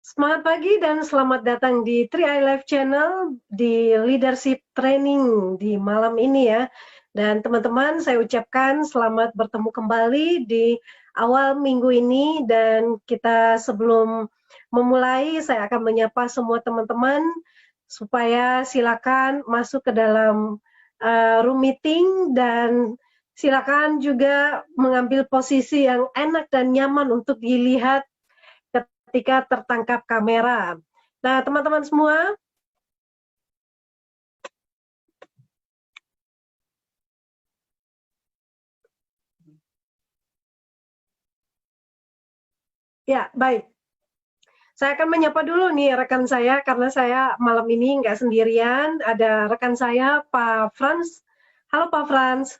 Semangat pagi dan selamat datang di 3i Live Channel di Leadership Training di malam ini ya. Dan teman-teman, saya ucapkan selamat bertemu kembali di awal minggu ini, dan kita sebelum memulai, saya akan menyapa semua teman-teman supaya silakan masuk ke dalam room meeting, dan silakan juga mengambil posisi yang enak dan nyaman untuk dilihat ketika tertangkap kamera. Nah, teman-teman semua, ya baik. Saya akan menyapa dulu nih rekan saya, karena saya malam ini nggak sendirian, ada rekan saya, Pak Frans. Halo Pak Frans.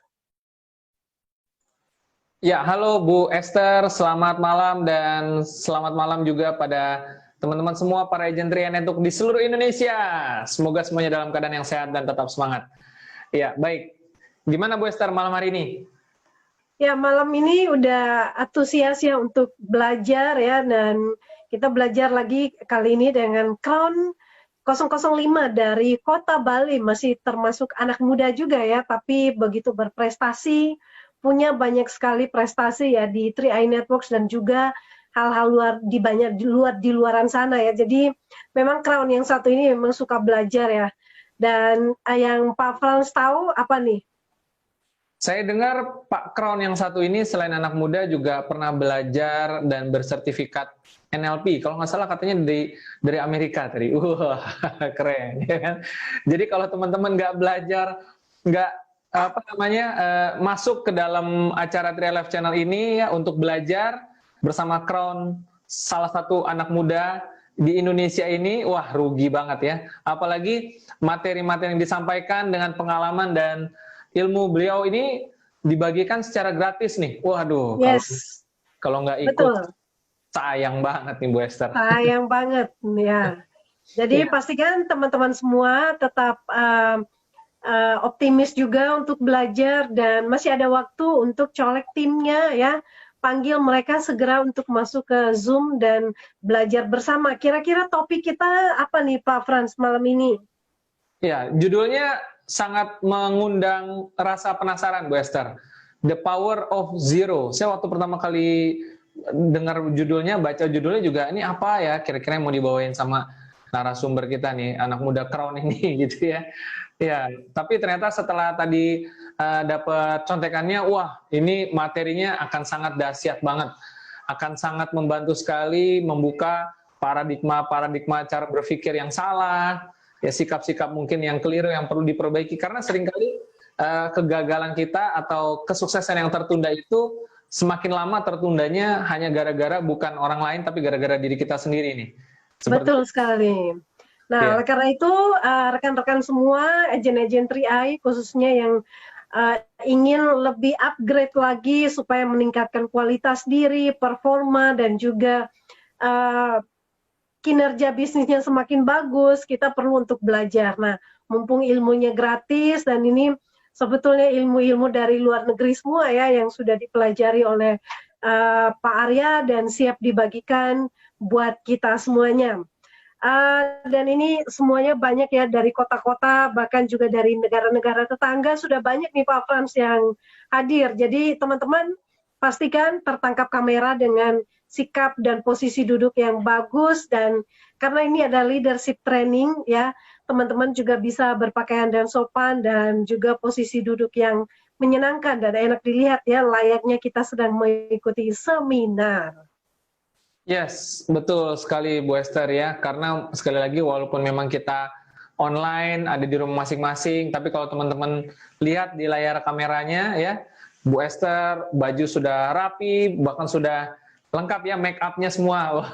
Ya, halo Bu Esther, selamat malam dan selamat malam juga pada teman-teman semua para agent 3i Network di seluruh Indonesia. Semoga semuanya dalam keadaan yang sehat dan tetap semangat. Ya, baik. Gimana Bu Esther malam hari ini? Ya, malam ini udah antusias ya untuk belajar ya, dan kita belajar lagi kali ini dengan Crown 005 dari Kota Bali, masih termasuk anak muda juga ya, tapi begitu berprestasi, punya banyak sekali prestasi ya di 3i Networks dan juga hal-hal di luaran sana ya. Jadi memang Crown yang satu ini memang suka belajar ya. Dan yang Pak Frans tahu apa nih? Saya dengar Pak Crown yang satu ini selain anak muda juga pernah belajar dan bersertifikat NLP. Kalau nggak salah katanya dari Amerika tadi. Wah, keren. Ya kan? Jadi kalau teman-teman nggak belajar, nggak masuk ke dalam acara 3i Live Channel ini ya untuk belajar bersama Crown, salah satu anak muda di Indonesia ini, wah rugi banget ya. Apalagi materi-materi yang disampaikan dengan pengalaman dan ilmu beliau ini dibagikan secara gratis nih. Waduh, Yes, kalau nggak ikut betul. sayang banget nih Bu Esther. Sayang banget ya. Jadi Ya. pastikan teman-teman semua tetap optimis juga untuk belajar, dan masih ada waktu untuk colek timnya ya. Panggil mereka segera untuk masuk ke Zoom dan belajar bersama. Kira-kira topik kita apa nih Pak Frans malam ini? Ya, judulnya sangat mengundang rasa penasaran Bu Esther. The Power of Zero. Saya waktu pertama kali dengar judulnya, baca judulnya juga, ini apa ya kira-kira yang mau dibawain sama narasumber kita nih, anak muda Crown ini gitu ya. Ya, tapi ternyata setelah tadi dapat contekannya, wah ini materinya akan sangat dahsyat banget. Akan sangat membantu sekali membuka paradigma-paradigma cara berpikir yang salah, ya sikap-sikap mungkin yang keliru yang perlu diperbaiki, karena seringkali kegagalan kita atau kesuksesan yang tertunda itu semakin lama tertundanya hanya gara-gara bukan orang lain tapi gara-gara diri kita sendiri nih. Betul sekali. Nah, Ya. oleh karena itu rekan-rekan semua agen-agen 3i khususnya yang ingin lebih upgrade lagi supaya meningkatkan kualitas diri, performa, dan juga kinerja bisnisnya semakin bagus, kita perlu untuk belajar. Nah, mumpung ilmunya gratis, dan ini sebetulnya ilmu-ilmu dari luar negeri semua ya yang sudah dipelajari oleh Pak Arya dan siap dibagikan buat kita semuanya. Dan ini semuanya banyak ya, dari kota-kota, bahkan juga dari negara-negara tetangga sudah banyak nih Pak Frans yang hadir. Jadi teman-teman pastikan tertangkap kamera dengan sikap dan posisi duduk yang bagus, dan karena ini ada leadership training ya, teman-teman juga bisa berpakaian dan sopan dan juga posisi duduk yang menyenangkan dan enak dilihat ya, layaknya kita sedang mengikuti seminar. Yes, betul sekali Bu Esther ya, karena sekali lagi walaupun memang kita online, ada di rumah masing-masing, tapi kalau teman-teman lihat di layar kameranya ya, Bu Esther baju sudah rapi, bahkan sudah lengkap ya make up-nya semua.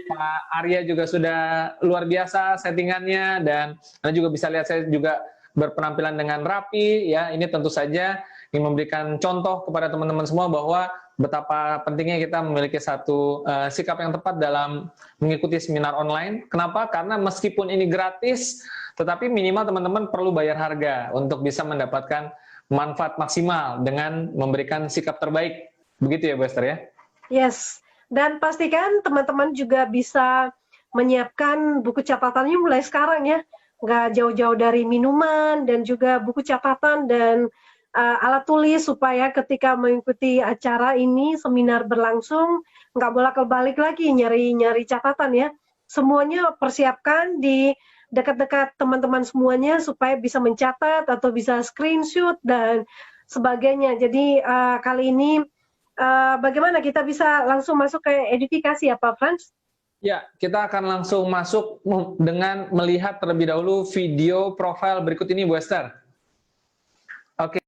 Pak Arya juga sudah luar biasa settingannya, dan Anda juga bisa lihat saya juga berpenampilan dengan rapi ya. Ini tentu saja ingin memberikan contoh kepada teman-teman semua bahwa betapa pentingnya kita memiliki satu sikap yang tepat dalam mengikuti seminar online. Kenapa? Karena meskipun ini gratis, tetapi minimal teman-teman perlu bayar harga untuk bisa mendapatkan manfaat maksimal dengan memberikan sikap terbaik. Begitu ya Bu Esther ya? Yes, Dan pastikan teman-teman juga bisa menyiapkan buku catatannya mulai sekarang ya, nggak jauh-jauh dari minuman dan juga buku catatan dan alat tulis supaya ketika mengikuti acara ini, seminar berlangsung, nggak bolak-balik lagi nyari-nyari catatan ya. Semuanya persiapkan di dekat-dekat teman-teman semuanya supaya bisa mencatat atau bisa screenshot dan sebagainya. Jadi kali ini bagaimana kita bisa langsung masuk ke edifikasi ya Pak Frans? Ya, kita akan langsung masuk dengan melihat terlebih dahulu video profil berikut ini, Bu Esther. Oke.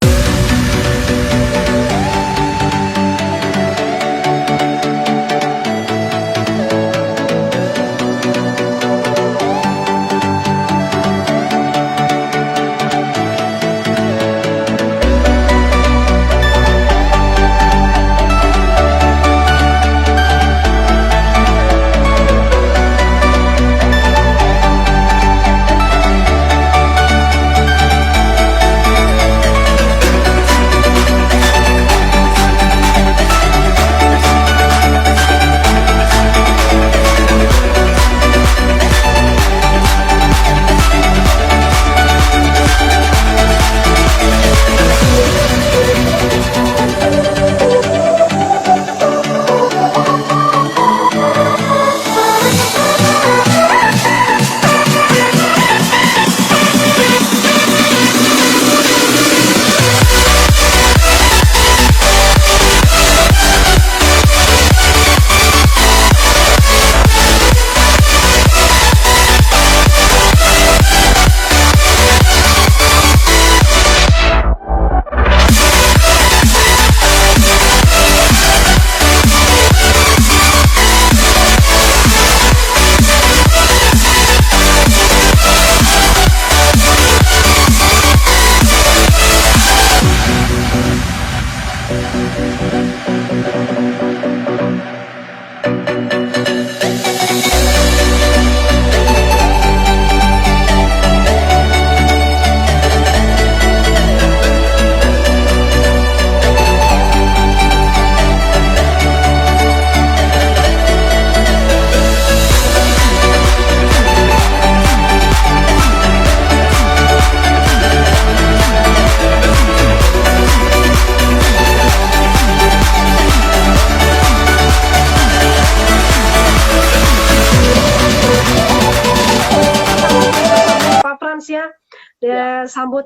Sambut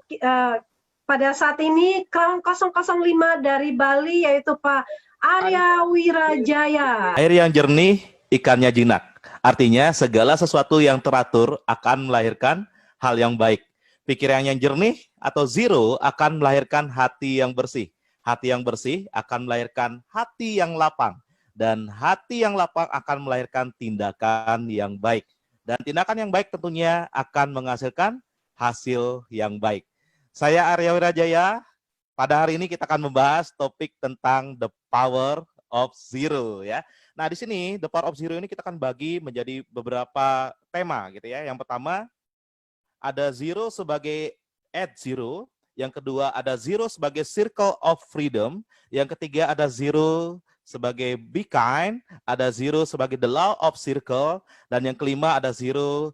pada saat ini Crown 005 dari Bali yaitu Pak Arya Wirajaya. Air yang jernih, ikannya jinak. Artinya segala sesuatu yang teratur akan melahirkan hal yang baik. Pikiran yang jernih atau zero akan melahirkan hati yang bersih. Hati yang bersih akan melahirkan hati yang lapang. Dan hati yang lapang akan melahirkan tindakan yang baik. Dan tindakan yang baik tentunya akan menghasilkan hasil yang baik. Saya Arya Wirajaya. Pada hari ini kita akan membahas topik tentang the power of zero ya. Nah, di sini the power of zero ini kita akan bagi menjadi beberapa tema gitu ya. Yang pertama ada zero sebagai at zero, yang kedua ada zero sebagai circle of freedom, yang ketiga ada zero sebagai be kind, ada zero sebagai the law of circle, dan yang kelima ada zero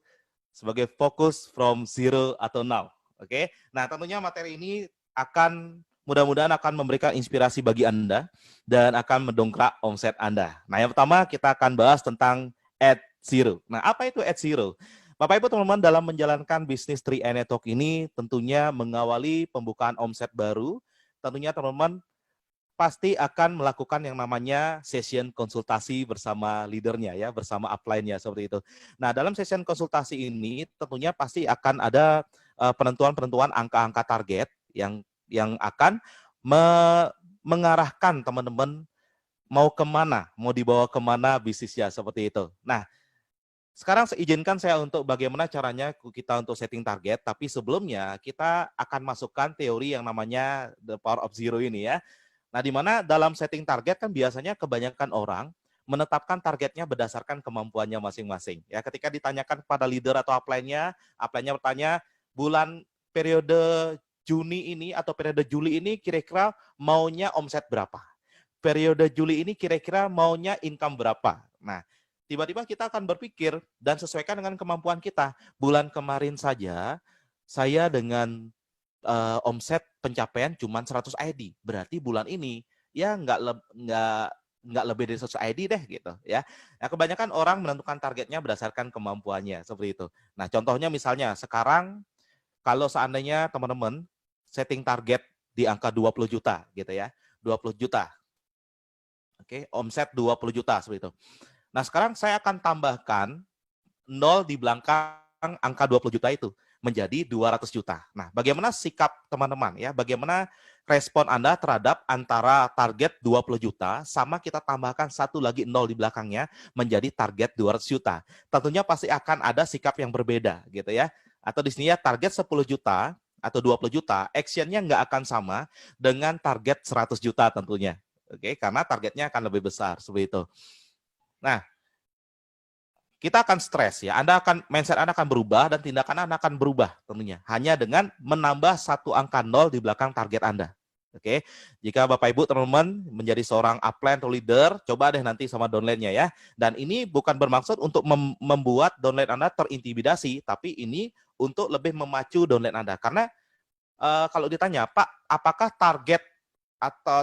sebagai focus from zero atau now. Oke. Nah, tentunya materi ini akan mudah-mudahan akan memberikan inspirasi bagi Anda dan akan mendongkrak omset Anda. Nah, yang pertama kita akan bahas tentang at zero. Nah, apa itu at zero? Bapak Ibu teman-teman, dalam menjalankan bisnis 3i Network ini tentunya mengawali pembukaan omset baru, tentunya teman-teman pasti akan melakukan yang namanya session konsultasi bersama leadernya ya, bersama upline-nya seperti itu. Nah, dalam session konsultasi ini tentunya pasti akan ada penentuan-penentuan angka-angka target yang akan mengarahkan teman-teman mau kemana, mau dibawa kemana bisnisnya seperti itu. Nah, sekarang izinkan saya untuk bagaimana caranya kita untuk setting target, tapi sebelumnya kita akan masukkan teori yang namanya the power of zero ini ya. Nah, di mana dalam setting target kan biasanya kebanyakan orang menetapkan targetnya berdasarkan kemampuannya masing-masing. Ya, ketika ditanyakan kepada leader atau upline-nya bertanya bulan periode Juni ini atau periode Juli ini kira-kira maunya omset berapa? periode Juli ini kira-kira maunya income berapa. Nah, tiba-tiba kita akan berpikir dan sesuaikan dengan kemampuan kita. Bulan kemarin saja saya dengan omset pencapaian cuma 100 ID. Berarti bulan ini ya nggak lebih dari 100 ID deh gitu ya. Nah, kebanyakan orang menentukan targetnya berdasarkan kemampuannya seperti itu. Nah, contohnya misalnya sekarang kalau seandainya teman-teman setting target di angka 20 juta gitu ya. 20 juta. Oke, omset 20 juta seperti itu. Nah, sekarang saya akan tambahkan 0 di belakang angka 20 juta itu menjadi 200 juta. Nah, bagaimana sikap teman-teman ya? Bagaimana respon Anda terhadap antara target 20 juta sama kita tambahkan satu lagi 0 di belakangnya menjadi target 200 juta. Tentunya pasti akan ada sikap yang berbeda gitu ya. Atau di sini ya target 10 juta atau 20 juta, actionnya nggak akan sama dengan target 100 juta tentunya. Oke, karena targetnya akan lebih besar seperti itu. Nah, kita akan stres ya. Mindset Anda akan berubah dan tindakan Anda akan berubah tentunya. Hanya dengan menambah satu angka 0 di belakang target Anda. Oke, jika Bapak Ibu teman-teman menjadi seorang upline atau leader, coba deh nanti sama downline-nya ya. Dan ini bukan bermaksud untuk membuat downline Anda terintimidasi, tapi ini untuk lebih memacu downline Anda. Karena kalau ditanya, Pak, apakah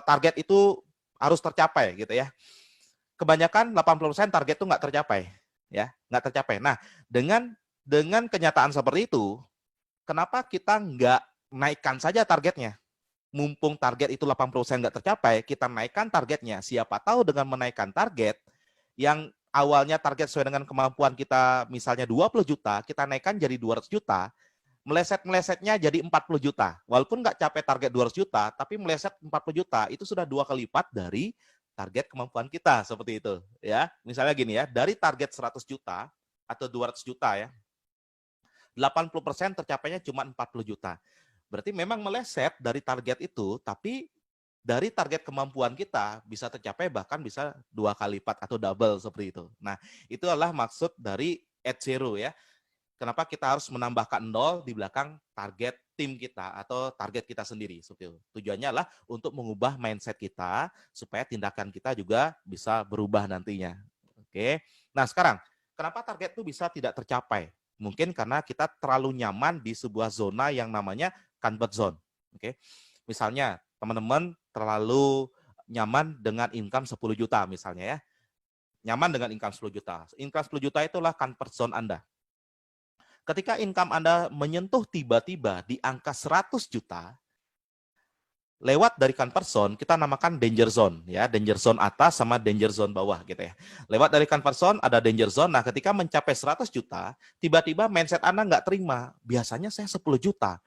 target itu harus tercapai gitu ya? Kebanyakan 80% target itu nggak tercapai. Ya, nggak tercapai. Nah, dengan kenyataan seperti itu, kenapa kita nggak naikkan saja targetnya? Mumpung target itu 80% nggak tercapai, kita naikkan targetnya. Siapa tahu dengan menaikkan target, yang awalnya target sesuai dengan kemampuan kita, misalnya 20 juta, kita naikkan jadi 200 juta, meleset-melesetnya jadi 40 juta. Walaupun nggak capai target 200 juta, tapi meleset 40 juta, itu sudah 2 kali lipat dari target kemampuan kita seperti itu ya. Misalnya gini ya, dari target 100 juta atau 200 juta ya, 80% tercapainya cuma 40 juta. Berarti memang meleset dari target itu, tapi dari target kemampuan kita bisa tercapai bahkan bisa 2 kali lipat atau double seperti itu. Nah, itu adalah maksud dari at zero ya. Kenapa kita harus menambahkan 0 di belakang target tim kita atau target kita sendiri. Seperti itu. Tujuannya adalah untuk mengubah mindset kita supaya tindakan kita juga bisa berubah nantinya. Oke. Nah, sekarang kenapa target itu bisa tidak tercapai? Mungkin karena kita terlalu nyaman di sebuah zona yang namanya comfort zone. Oke. Misalnya, teman-teman terlalu nyaman dengan income 10 juta misalnya ya. Nyaman dengan income 10 juta. Income 10 juta itulah comfort zone Anda. Ketika income Anda menyentuh tiba-tiba di angka 100 juta, lewat dari comfort zone, kita namakan danger zone. Ya, danger zone atas sama danger zone bawah gitu ya. Lewat dari comfort zone, ada danger zone. Nah, ketika mencapai 100 juta, tiba-tiba mindset Anda nggak terima. Biasanya saya 10 juta.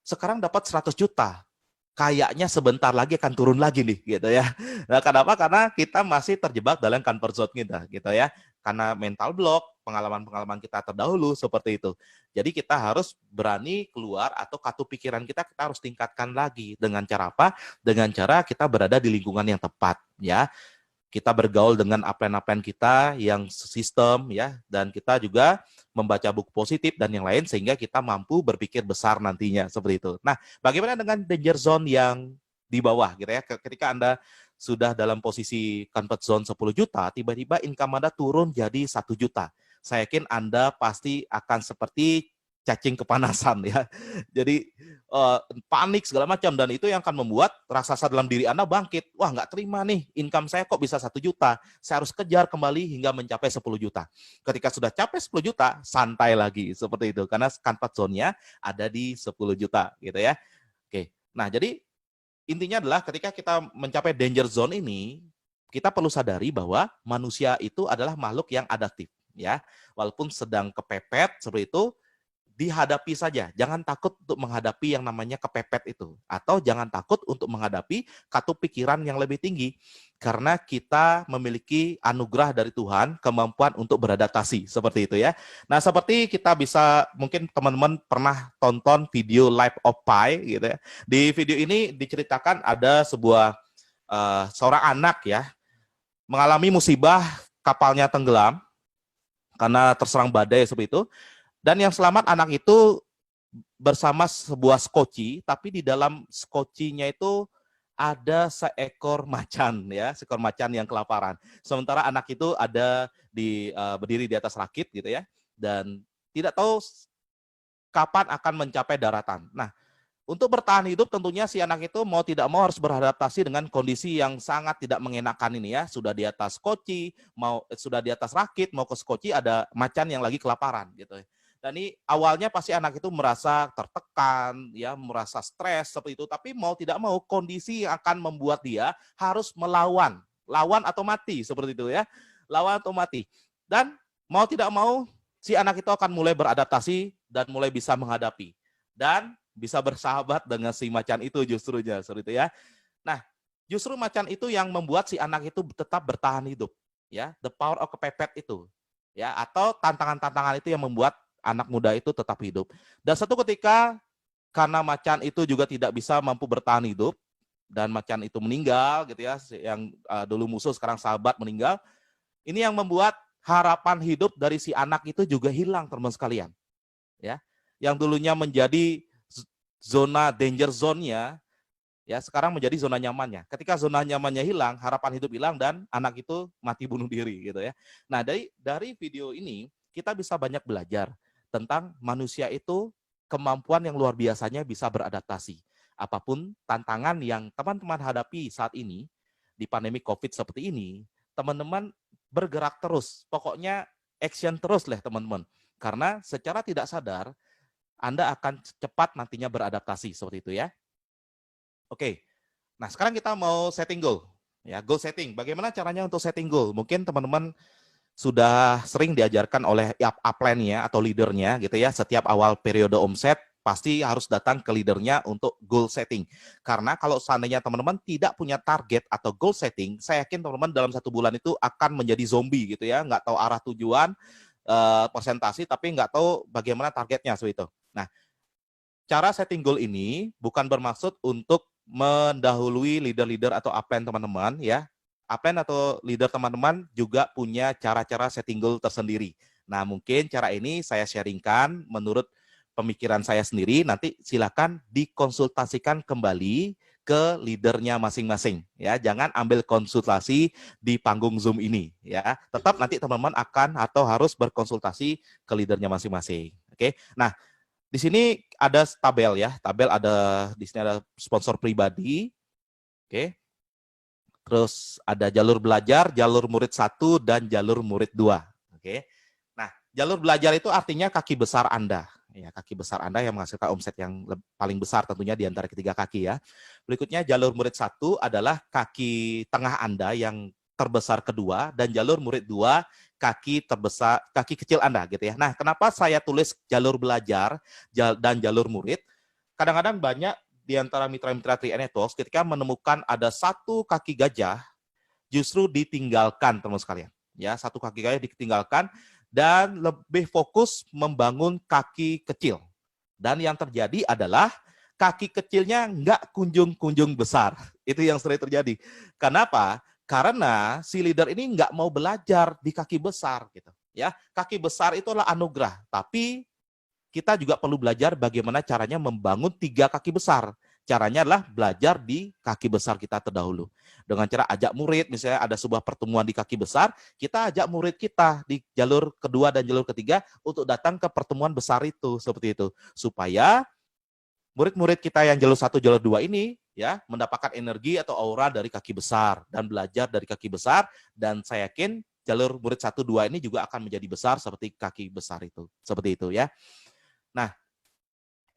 Sekarang dapat 100 juta. Kayaknya sebentar lagi akan turun lagi nih gitu ya. Nah, kenapa? Karena kita masih terjebak dalam comfort zone kita gitu ya. Karena mental block, pengalaman-pengalaman kita terdahulu seperti itu. Jadi kita harus berani keluar atau kartu pikiran kita harus tingkatkan lagi. Dengan cara apa? Dengan cara kita berada di lingkungan yang tepat ya. Kita bergaul dengan upline-upline kita yang sistem ya, dan kita juga membaca buku positif dan yang lain sehingga kita mampu berpikir besar nantinya seperti itu. Nah, bagaimana dengan danger zone yang di bawah gitu ya? Ketika Anda sudah dalam posisi comfort zone 10 juta, tiba-tiba income Anda turun jadi 1 juta. Saya yakin Anda pasti akan seperti cacing kepanasan ya. Jadi panik segala macam, dan itu yang akan membuat raksasa dalam diri Anda bangkit. Wah, nggak terima nih, income saya kok bisa 1 juta. Saya harus kejar kembali hingga mencapai 10 juta. Ketika sudah capai 10 juta, santai lagi seperti itu. Karena comfort zone-nya ada di 10 juta gitu ya. Oke. Nah, jadi intinya adalah ketika kita mencapai danger zone ini, kita perlu sadari bahwa manusia itu adalah makhluk yang adaptif ya. Walaupun sedang kepepet seperti itu, dihadapi saja. Jangan takut untuk menghadapi yang namanya kepepet itu. Atau jangan takut untuk menghadapi kartu pikiran yang lebih tinggi. Karena kita memiliki anugerah dari Tuhan, kemampuan untuk beradaptasi. Seperti itu ya. Nah, seperti kita bisa, mungkin teman-teman pernah tonton video Life of Pi gitu ya. Di video ini diceritakan ada sebuah seorang anak ya, mengalami musibah, kapalnya tenggelam karena terserang badai seperti itu. Dan yang selamat anak itu bersama sebuah skoci, tapi di dalam skocinya itu ada seekor macan ya, seekor macan yang kelaparan. Sementara anak itu ada berdiri di atas rakit gitu ya, dan tidak tahu kapan akan mencapai daratan. Nah, untuk bertahan hidup tentunya si anak itu mau tidak mau harus beradaptasi dengan kondisi yang sangat tidak mengenakan ini ya. Sudah di atas koci, sudah di atas rakit, mau ke skoci ada macan yang lagi kelaparan gitu. Dan ini awalnya pasti anak itu merasa tertekan, ya, merasa stres seperti itu. Tapi mau tidak mau kondisi yang akan membuat dia harus melawan, lawan atau mati seperti itu ya, lawan atau mati. Dan mau tidak mau si anak itu akan mulai beradaptasi dan mulai bisa menghadapi dan bisa bersahabat dengan si macan itu justrunya seperti itu ya. Nah, justru macan itu yang membuat si anak itu tetap bertahan hidup ya, the power of kepepet itu ya, atau tantangan-tantangan itu yang membuat anak muda itu tetap hidup. Dan satu ketika karena macan itu juga tidak bisa mampu bertahan hidup dan macan itu meninggal gitu ya, yang dulu musuh sekarang sahabat meninggal. Ini yang membuat harapan hidup dari si anak itu juga hilang, teman sekalian. Ya, yang dulunya menjadi zona danger zone-nya, ya sekarang menjadi zona nyamannya. Ketika zona nyamannya hilang, harapan hidup hilang dan anak itu mati bunuh diri gitu ya. Nah, dari video ini kita bisa banyak belajar tentang manusia itu kemampuan yang luar biasanya bisa beradaptasi. Apapun tantangan yang teman-teman hadapi saat ini di pandemi COVID seperti ini, teman-teman bergerak terus. Pokoknya action terus lah teman-teman. Karena secara tidak sadar Anda akan cepat nantinya beradaptasi seperti itu ya. Oke. Nah, sekarang kita mau setting goal. Ya, goal setting. Bagaimana caranya untuk setting goal? Mungkin teman-teman sudah sering diajarkan oleh upline-nya atau leadernya gitu ya. Setiap awal periode omset pasti harus datang ke leadernya untuk goal setting. Karena kalau seandainya teman-teman tidak punya target atau goal setting, saya yakin teman-teman dalam 1 bulan itu akan menjadi zombie gitu ya. Nggak tahu arah tujuan, presentasi, tapi nggak tahu bagaimana targetnya seperti itu. Nah, cara setting goal ini bukan bermaksud untuk mendahului leader-leader atau upline teman-teman ya. Upline atau leader teman-teman juga punya cara-cara setting goal tersendiri. Nah, mungkin cara ini saya sharingkan menurut pemikiran saya sendiri. Nanti silakan dikonsultasikan kembali ke leadernya masing-masing ya. Jangan ambil konsultasi di panggung Zoom ini ya. Tetap nanti teman-teman akan atau harus berkonsultasi ke leadernya masing-masing. Oke. Nah, di sini ada tabel ya. Tabel ada di sini ada sponsor pribadi. Oke. Terus ada jalur belajar, jalur murid 1 dan jalur murid 2. Oke. Nah, jalur belajar itu artinya kaki besar Anda. Ya, kaki besar Anda yang menghasilkan omset yang paling besar tentunya di antara ketiga kaki ya. Berikutnya jalur murid 1 adalah kaki tengah Anda yang terbesar kedua, dan jalur murid 2 kaki terbesar, kaki kecil Anda gitu ya. Nah, kenapa saya tulis jalur belajar dan jalur murid? Kadang-kadang banyak di antara mitra-mitra 3N Networks ketika menemukan ada satu kaki gajah justru ditinggalkan teman sekalian. Ya, satu kaki gajah ditinggalkan dan lebih fokus membangun kaki kecil. Dan yang terjadi adalah kaki kecilnya nggak kunjung-kunjung besar. Itu yang sering terjadi. Kenapa? Karena si leader ini nggak mau belajar di kaki besar gitu. Ya, kaki besar itu adalah anugerah, tapi kita juga perlu belajar bagaimana caranya membangun 3 kaki besar. Caranya adalah belajar di kaki besar kita terdahulu. Dengan cara ajak murid, misalnya ada sebuah pertemuan di kaki besar, kita ajak murid kita di jalur kedua dan jalur ketiga untuk datang ke pertemuan besar itu, seperti itu. Supaya murid-murid kita yang jalur 1, jalur 2 ini ya mendapatkan energi atau aura dari kaki besar dan belajar dari kaki besar, dan saya yakin jalur murid 1, 2 ini juga akan menjadi besar seperti kaki besar itu. Seperti itu ya. Nah,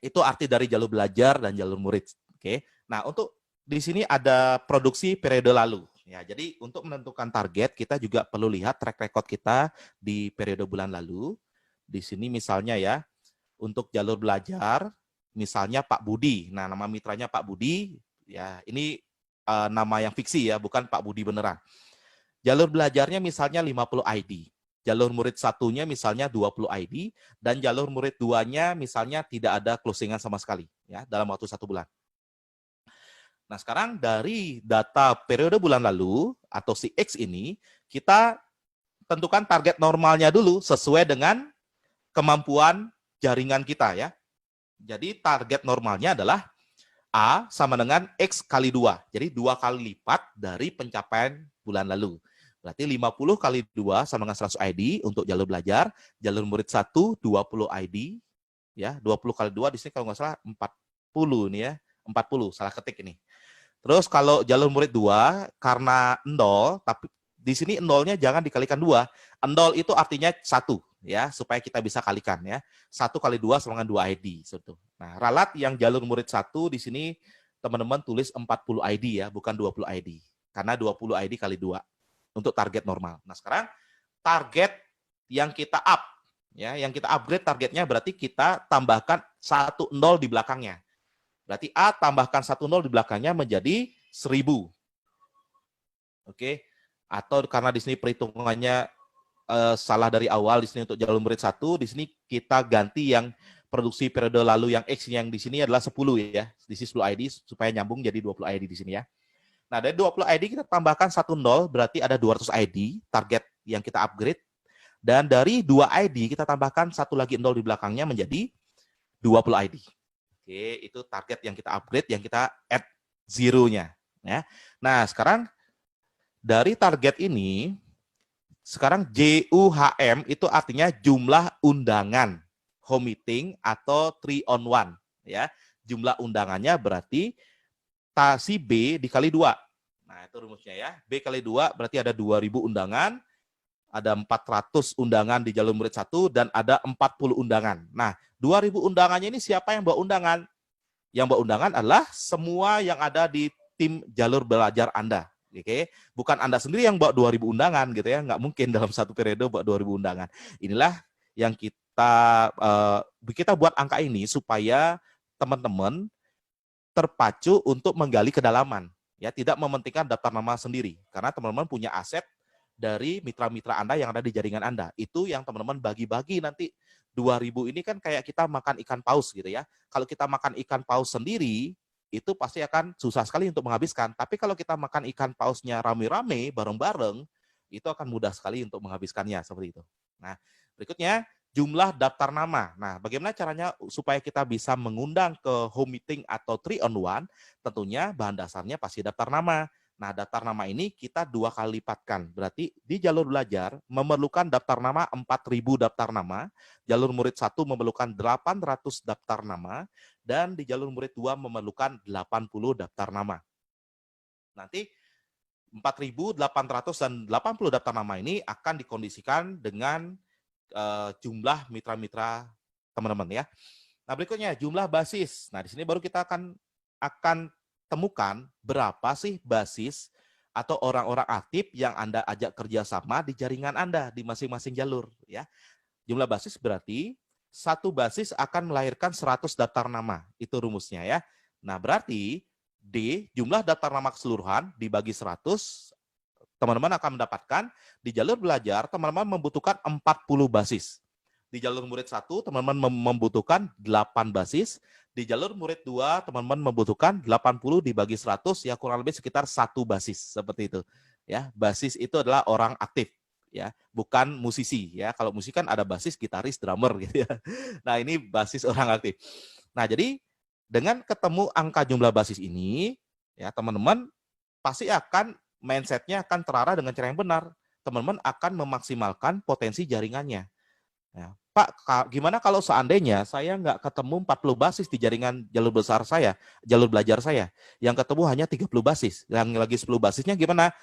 itu arti dari jalur belajar dan jalur murid. Oke. Nah, untuk di sini ada produksi periode lalu. Ya, jadi untuk menentukan target kita juga perlu lihat track record kita di periode bulan lalu. Di sini misalnya ya, untuk jalur belajar, misalnya Pak Budi. Nah, nama mitranya Pak Budi. Ya, ini nama yang fiksi ya, bukan Pak Budi beneran. Jalur belajarnya misalnya 50 ID. Jalur murid 1-nya misalnya 20 ID, dan jalur murid 2-nya misalnya tidak ada closingan sama sekali ya dalam waktu 1 bulan. Nah, sekarang dari data periode bulan lalu atau si X ini, kita tentukan target normalnya dulu sesuai dengan kemampuan jaringan kita ya. Jadi target normalnya adalah A sama dengan X kali 2. Jadi 2 kali lipat dari pencapaian bulan lalu. Berarti 50 kali 2 sama dengan 100 ID untuk jalur belajar. Jalur murid 1, 20 ID. Ya, 20 kali 2 di sini kalau nggak salah 40 nih ya. 40, salah ketik ini. Terus kalau jalur murid 2, karena 0, tapi di sini 0-nya jangan dikalikan 2. 0 itu artinya 1, ya, supaya kita bisa kalikan ya. 1 kali 2 sama dengan 2 ID. Nah, ralat yang jalur murid 1 di sini teman-teman tulis 40 ID ya, bukan 20 ID. Karena 20 ID kali 2 untuk target normal. Nah, sekarang target yang kita up, ya, yang kita upgrade targetnya berarti kita tambahkan 1 0 di belakangnya. Berarti A tambahkan 1 0 di belakangnya menjadi 1000. Oke. Atau karena di sini perhitungannya salah dari awal di sini untuk jalur murid 1, di sini kita ganti yang produksi periode lalu yang X yang di sini adalah 10 ya. Di sini 10 ID supaya nyambung jadi 20 ID di sini ya. Nah, dari 20 ID kita tambahkan 1 0 berarti ada 200 ID target yang kita upgrade. Dan dari 2 ID kita tambahkan 1 lagi 0 di belakangnya menjadi 20 ID. Oke, itu target yang kita upgrade, yang kita add zero-nya. Ya. Nah, sekarang dari target ini, sekarang JUHM itu artinya jumlah undangan home meeting atau 3 on 1. Ya. Jumlah undangannya berarti si B dikali 2. Nah, itu rumusnya ya. B kali 2 berarti ada 2000 undangan, ada 400 undangan di jalur murid 1, dan ada 40 undangan. Nah, 2000 undangannya ini siapa yang bawa undangan? Yang bawa undangan adalah semua yang ada di tim jalur belajar Anda. Oke, bukan Anda sendiri yang bawa 2000 undangan gitu ya, nggak mungkin dalam satu periode bawa 2000 undangan. Inilah yang kita buat angka ini supaya teman-teman terpacu untuk menggali kedalaman, ya, tidak mementingkan daftar nama sendiri, karena teman-teman punya aset dari mitra-mitra Anda yang ada di jaringan Anda. Itu yang teman-teman bagi-bagi nanti. 2000 ini kan kayak kita makan ikan paus gitu ya. Kalau kita makan ikan paus sendiri, itu pasti akan susah sekali untuk menghabiskan. Tapi kalau kita makan ikan pausnya rame-rame, bareng-bareng, itu akan mudah sekali untuk menghabiskannya, seperti itu. Nah, berikutnya jumlah daftar nama. Nah, bagaimana caranya supaya kita bisa mengundang ke home meeting atau 3 on 1? Tentunya bahan dasarnya pasti daftar nama. Nah, daftar nama ini kita 2 kali lipatkan. Berarti di jalur belajar memerlukan daftar nama 4000 daftar nama, jalur murid 1 memerlukan 800 daftar nama, dan di jalur murid 2 memerlukan 80 daftar nama. Nanti 4.800 dan 80 daftar nama ini akan dikondisikan dengan jumlah mitra-mitra teman-teman ya. Nah, berikutnya jumlah basis. Nah, di sini baru kita akan temukan berapa sih basis atau orang-orang aktif yang Anda ajak kerjasama di jaringan Anda di masing-masing jalur ya. Jumlah basis berarti satu basis akan melahirkan 100 daftar nama. Itu rumusnya ya. Nah, berarti D, jumlah daftar nama keseluruhan dibagi 100, teman-teman akan mendapatkan di jalur belajar, teman-teman membutuhkan 40 basis. Di jalur murid 1, teman-teman membutuhkan 8 basis. Di jalur murid 2, teman-teman membutuhkan 80 dibagi 100, ya kurang lebih sekitar 1 basis. Seperti itu. Ya, basis itu adalah orang aktif. Ya, bukan musisi. Ya, kalau musisi kan ada basis, gitaris, drummer. Gitu ya. Nah, ini basis orang aktif. Nah, jadi dengan ketemu angka jumlah basis ini, ya teman-teman pasti akan mindset-nya akan terarah dengan cara yang benar. Teman-teman akan memaksimalkan potensi jaringannya. Ya, Pak, gimana kalau seandainya saya nggak ketemu 40 basis di jaringan jalur besar saya, jalur belajar saya, yang ketemu hanya 30 basis, yang lagi 10 basisnya gimana?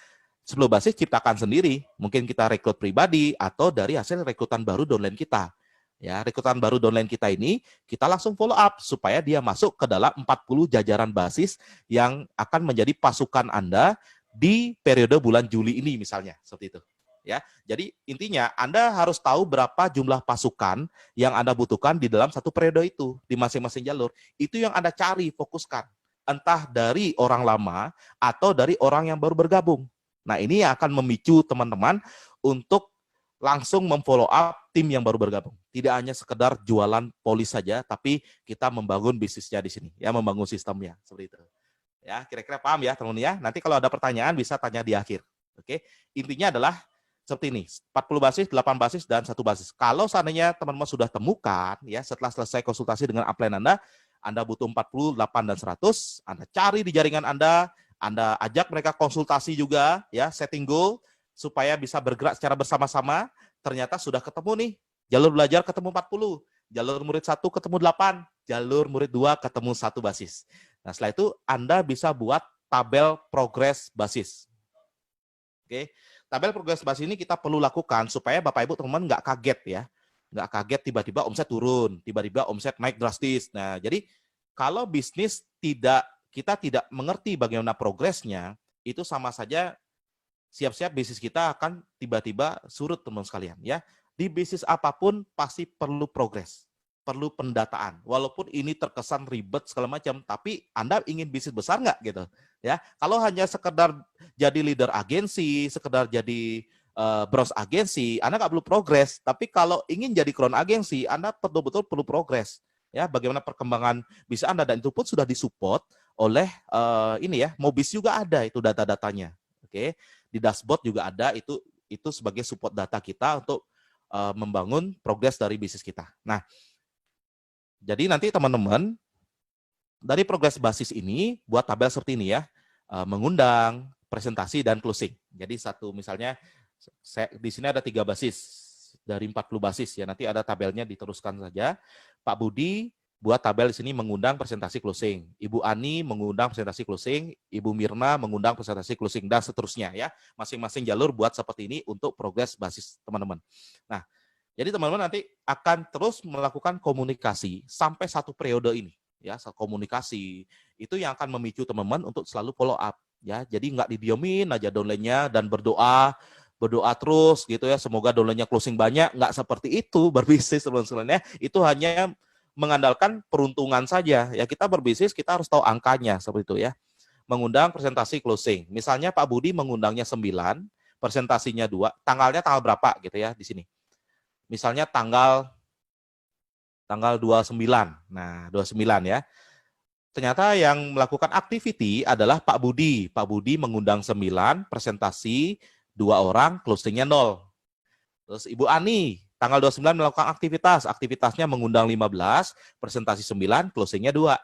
10 basis ciptakan sendiri, mungkin kita rekrut pribadi atau dari hasil rekrutan baru downline kita. Ya, rekrutan baru downline kita ini kita langsung follow up supaya dia masuk ke dalam 40 jajaran basis yang akan menjadi pasukan Anda di periode bulan Juli ini misalnya, seperti itu. Ya, jadi intinya Anda harus tahu berapa jumlah pasukan yang Anda butuhkan di dalam satu periode itu di masing-masing jalur. Itu yang Anda cari, fokuskan. Entah dari orang lama atau dari orang yang baru bergabung. Nah, ini yang akan memicu teman-teman untuk langsung memfollow up tim yang baru bergabung. Tidak hanya sekedar jualan polis saja, tapi kita membangun bisnisnya di sini, ya, membangun sistemnya seperti itu. Ya, kira-kira paham ya teman-teman ya. Nanti kalau ada pertanyaan bisa tanya di akhir. Oke. Intinya adalah seperti ini, 40 basis, 8 basis, dan 1 basis. Kalau seandainya teman-teman sudah temukan, ya setelah selesai konsultasi dengan upline Anda, Anda butuh 48 dan 100, Anda cari di jaringan Anda ajak mereka konsultasi juga, ya, setting goal, supaya bisa bergerak secara bersama-sama. Ternyata sudah ketemu nih, jalur belajar ketemu 40, jalur murid 1 ketemu 8, jalur murid 2 ketemu 1 basis. Nah, setelah itu Anda bisa buat tabel progres basis. Oke, tabel progres basis ini kita perlu lakukan supaya Bapak Ibu teman-teman nggak kaget ya. Nggak kaget tiba-tiba omset turun, tiba-tiba omset naik drastis. Nah, jadi kalau bisnis kita tidak mengerti bagaimana progresnya, itu sama saja siap-siap bisnis kita akan tiba-tiba surut, teman-teman sekalian, ya. Di bisnis apapun pasti perlu progres, perlu pendataan. Walaupun ini terkesan ribet segala macam, tapi Anda ingin bisnis besar nggak gitu, ya? Kalau hanya sekedar jadi leader agensi, sekedar jadi bros agensi, Anda nggak perlu progres. Tapi kalau ingin jadi crown agensi, Anda betul-betul perlu progres. Ya, bagaimana perkembangan bisnis Anda, dan itu pun sudah disupport oleh ini ya, Mobis juga ada itu data-datanya. Oke, di dashboard juga ada itu sebagai support data kita untuk membangun progres dari bisnis kita. Nah, jadi nanti teman-teman dari progres basis ini buat tabel seperti ini ya, mengundang, presentasi, dan closing. Jadi misalnya di sini ada 3 basis dari 40 basis ya, nanti ada tabelnya, diteruskan saja. Pak Budi buat tabel di sini mengundang, presentasi, closing. Ibu Ani mengundang, presentasi, closing. Ibu Mirna mengundang, presentasi, closing, dan seterusnya ya. Masing-masing jalur buat seperti ini untuk progres basis teman-teman. Nah, jadi teman-teman nanti akan terus melakukan komunikasi sampai 1 periode ini ya. Komunikasi itu yang akan memicu teman-teman untuk selalu follow up ya. Jadi nggak didiemin aja downline-nya dan berdoa terus gitu ya, semoga downline-nya closing banyak. Nggak seperti itu berbisnis, teman-teman ya. Itu hanya mengandalkan peruntungan saja ya. Kita berbisnis, kita harus tahu angkanya seperti itu ya. Mengundang, presentasi, closing. Misalnya Pak Budi mengundangnya 9, presentasinya 2, tanggalnya tanggal berapa gitu ya di sini. Misalnya tanggal 29. Nah, 29 ya. Ternyata yang melakukan activity adalah Pak Budi. Pak Budi mengundang 9, presentasi 2 orang, closingnya 0. Terus Ibu Ani, tanggal 29 melakukan aktivitasnya mengundang 15, presentasi 9, closingnya 2.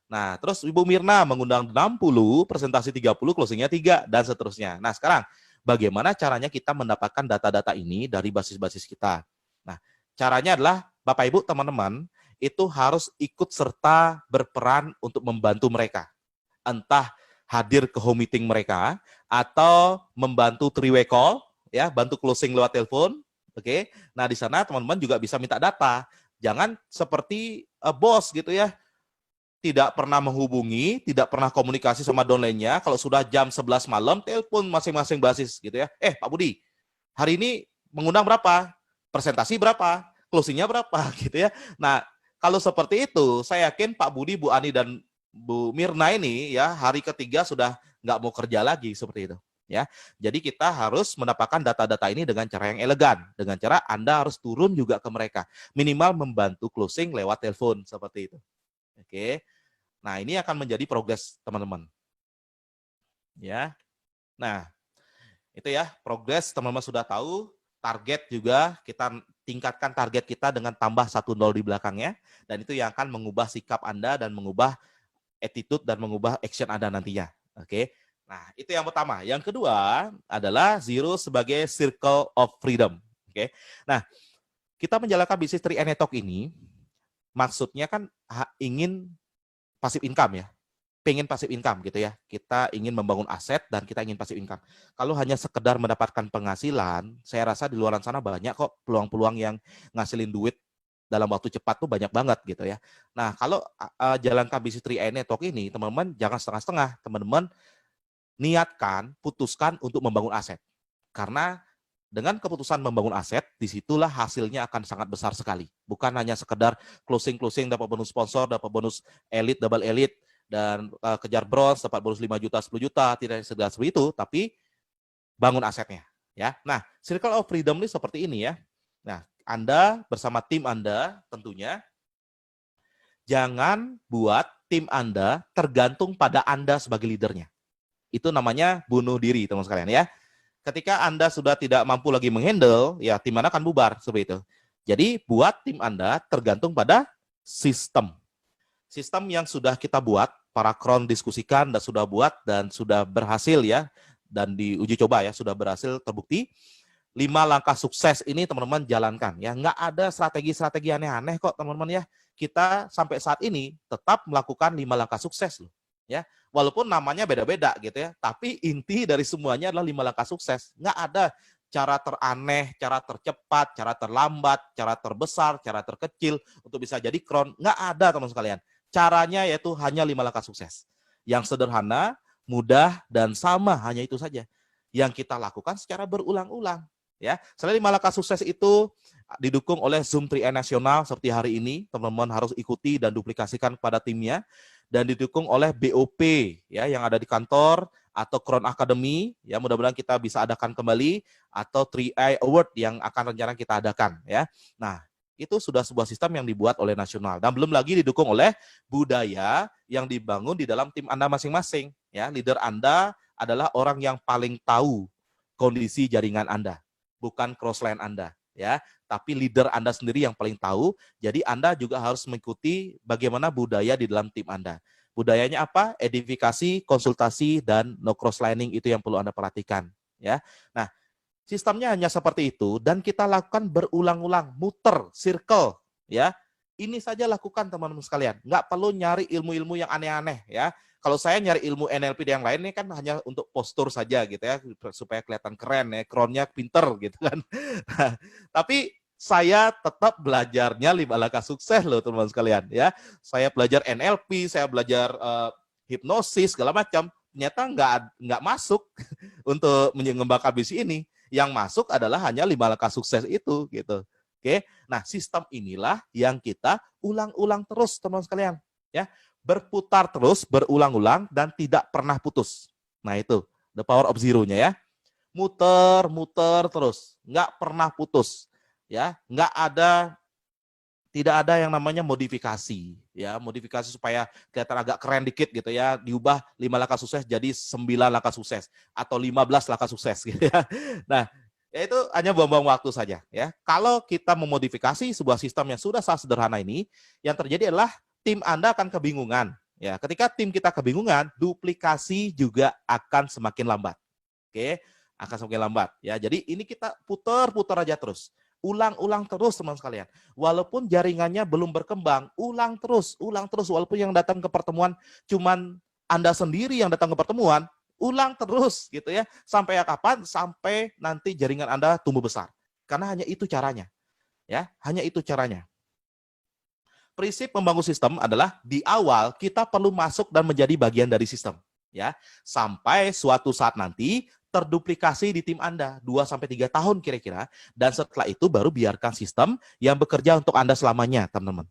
Nah, terus Ibu Mirna mengundang 60, presentasi 30, closingnya 3, dan seterusnya. Nah, sekarang bagaimana caranya kita mendapatkan data-data ini dari basis-basis kita? Nah, caranya adalah Bapak Ibu teman-teman itu harus ikut serta berperan untuk membantu mereka. Entah hadir ke home meeting mereka, atau membantu three-way call, ya, bantu closing lewat telepon. Oke. Nah, di sana teman-teman juga bisa minta data. Jangan seperti bos gitu ya, tidak pernah menghubungi, tidak pernah komunikasi sama downline-nya. Kalau sudah jam 11 malam, telepon masing-masing basis gitu ya. Pak Budi, hari ini mengundang berapa? Presentasi berapa? Closing-nya berapa? Gitu ya. Nah, kalau seperti itu, saya yakin Pak Budi, Bu Ani, dan Bu Mirna ini ya hari ketiga sudah nggak mau kerja lagi seperti itu ya. Jadi kita harus mendapatkan data-data ini dengan cara yang elegan, dengan cara Anda harus turun juga ke mereka, minimal membantu closing lewat telepon seperti itu. Oke. Nah, ini akan menjadi progres teman-teman. Ya. Nah, itu ya, progres teman-teman sudah tahu, target juga kita tingkatkan target kita dengan tambah 1 nol di belakangnya, dan itu yang akan mengubah sikap Anda dan mengubah attitude dan mengubah action Anda nantinya. Oke. Nah, itu yang pertama. Yang kedua adalah zero sebagai circle of freedom. Oke. Nah, kita menjalankan bisnis 3 Talk ini maksudnya kan ingin passive income ya. Pengen passive income gitu ya. Kita ingin membangun aset dan kita ingin passive income. Kalau hanya sekedar mendapatkan penghasilan, saya rasa di luar sana banyak kok peluang-peluang yang ngasilin duit dalam waktu cepat tuh banyak banget gitu ya. Nah, kalau jalankan bisnis 3 Talk ini, teman-teman jangan setengah-setengah. Teman-teman niatkan, putuskan untuk membangun aset. Karena dengan keputusan membangun aset, disitulah hasilnya akan sangat besar sekali. Bukan hanya sekedar closing-closing, dapat bonus sponsor, dapat bonus elite, double elite, dan kejar bronze, dapat bonus 5 juta, 10 juta, tidak sekedar seperti itu, tapi bangun asetnya. Ya. Nah, circle of freedom ini seperti ini ya. Nah, Anda bersama tim Anda tentunya jangan buat tim Anda tergantung pada Anda sebagai leadernya. Itu namanya bunuh diri, teman-teman sekalian ya. Ketika Anda sudah tidak mampu lagi menghandle, ya tim Anda akan bubar seperti itu. Jadi buat tim Anda tergantung pada sistem. sistem yang sudah kita buat, para kron diskusikan dan sudah buat dan sudah berhasil ya, dan diuji coba ya, sudah berhasil terbukti. 5 langkah sukses ini teman-teman jalankan ya. Nggak ada strategi-strategi aneh-aneh kok teman-teman ya. Kita sampai saat ini tetap melakukan 5 langkah sukses loh. Ya, walaupun namanya beda-beda gitu ya, tapi inti dari semuanya adalah 5 langkah sukses. Nggak ada cara teraneh, cara tercepat, cara terlambat, cara terbesar, cara terkecil untuk bisa jadi kron. Nggak ada teman sekalian. Caranya yaitu hanya 5 langkah sukses. Yang sederhana, mudah, dan sama, hanya itu saja. Yang kita lakukan secara berulang-ulang. Ya, selain 5 langkah sukses itu didukung oleh Zoom 3N nasional seperti hari ini, teman-teman harus ikuti dan duplikasikan kepada timnya, dan didukung oleh BOP ya yang ada di kantor atau Crown Academy ya, mudah-mudahan kita bisa adakan kembali, atau 3i Award yang akan rencana kita adakan ya. Nah, itu sudah sebuah sistem yang dibuat oleh nasional dan belum lagi didukung oleh budaya yang dibangun di dalam tim Anda masing-masing ya. Leader Anda adalah orang yang paling tahu kondisi jaringan Anda, bukan crossline Anda ya, tapi leader Anda sendiri yang paling tahu. Jadi Anda juga harus mengikuti bagaimana budaya di dalam tim Anda. Budayanya apa? Edifikasi, konsultasi, dan no crosslining, itu yang perlu Anda perhatikan ya. Nah, sistemnya hanya seperti itu dan kita lakukan berulang-ulang, muter, circle ya. Ini saja lakukan teman-teman sekalian. Nggak perlu nyari ilmu-ilmu yang aneh-aneh ya. Kalau saya nyari ilmu NLP yang lain ini kan hanya untuk postur saja gitu ya, supaya kelihatan keren ya, kronnya pinter gitu kan. Tapi saya tetap belajarnya 5 langkah sukses loh teman-teman sekalian ya. Saya belajar NLP, saya belajar hipnosis segala macam. Ternyata nggak masuk untuk mengembangkan bisnis ini. Yang masuk adalah hanya 5 langkah sukses itu gitu. Oke. Nah, sistem inilah yang kita ulang-ulang terus teman-teman sekalian ya. Berputar terus, berulang-ulang, dan tidak pernah putus. Nah itu, the power of zero-nya ya. Muter terus, nggak pernah putus. Ya, tidak ada yang namanya modifikasi. Ya, modifikasi supaya kelihatan agak keren dikit gitu ya, diubah 5 langkah sukses jadi 9 langkah sukses, atau 15 langkah sukses gitu ya. Nah, ya itu hanya buang-buang waktu saja. Ya. Kalau kita memodifikasi sebuah sistem yang sudah sangat sederhana ini, yang terjadi adalah tim Anda akan kebingungan. Ya, ketika tim kita kebingungan, duplikasi juga akan semakin lambat. Oke, akan semakin lambat. Ya, jadi ini kita putar aja terus. Ulang-ulang terus teman sekalian. Walaupun jaringannya belum berkembang, ulang terus. Walaupun yang datang ke pertemuan cuman Anda sendiri yang datang ke pertemuan, ulang terus gitu ya. Sampai kapan? Sampai nanti jaringan Anda tumbuh besar. Karena hanya itu caranya. Ya, hanya itu caranya. Prinsip membangun sistem adalah di awal kita perlu masuk dan menjadi bagian dari sistem ya. Sampai suatu saat nanti terduplikasi di tim Anda 2-3 tahun kira-kira, dan setelah itu baru biarkan sistem yang bekerja untuk Anda selamanya, teman-teman.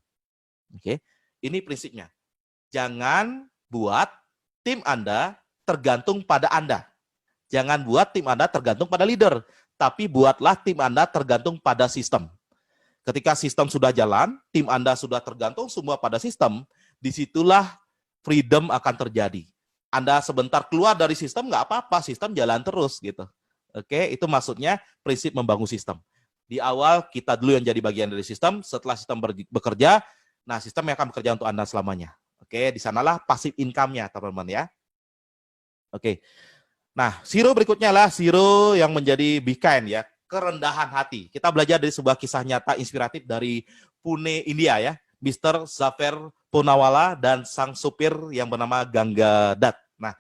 Oke. Ini prinsipnya. Jangan buat tim Anda tergantung pada Anda. Jangan buat tim Anda tergantung pada leader, tapi buatlah tim Anda tergantung pada sistem. Ketika sistem sudah jalan, tim Anda sudah tergantung semua pada sistem, disitulah freedom akan terjadi. Anda sebentar keluar dari sistem, nggak apa-apa, sistem jalan terus gitu. Oke, itu maksudnya prinsip membangun sistem. Di awal kita dulu yang jadi bagian dari sistem, setelah sistem bekerja, nah sistem yang akan bekerja untuk Anda selamanya. Oke, di sanalah passive income-nya teman-teman ya. Oke, nah zero berikutnya lah zero yang menjadi be kind ya. Kerendahan hati. Kita belajar dari sebuah kisah nyata inspiratif dari Pune, India ya. Mr. Zafer Poonawalla dan sang supir yang bernama Ganga Dutt. Nah,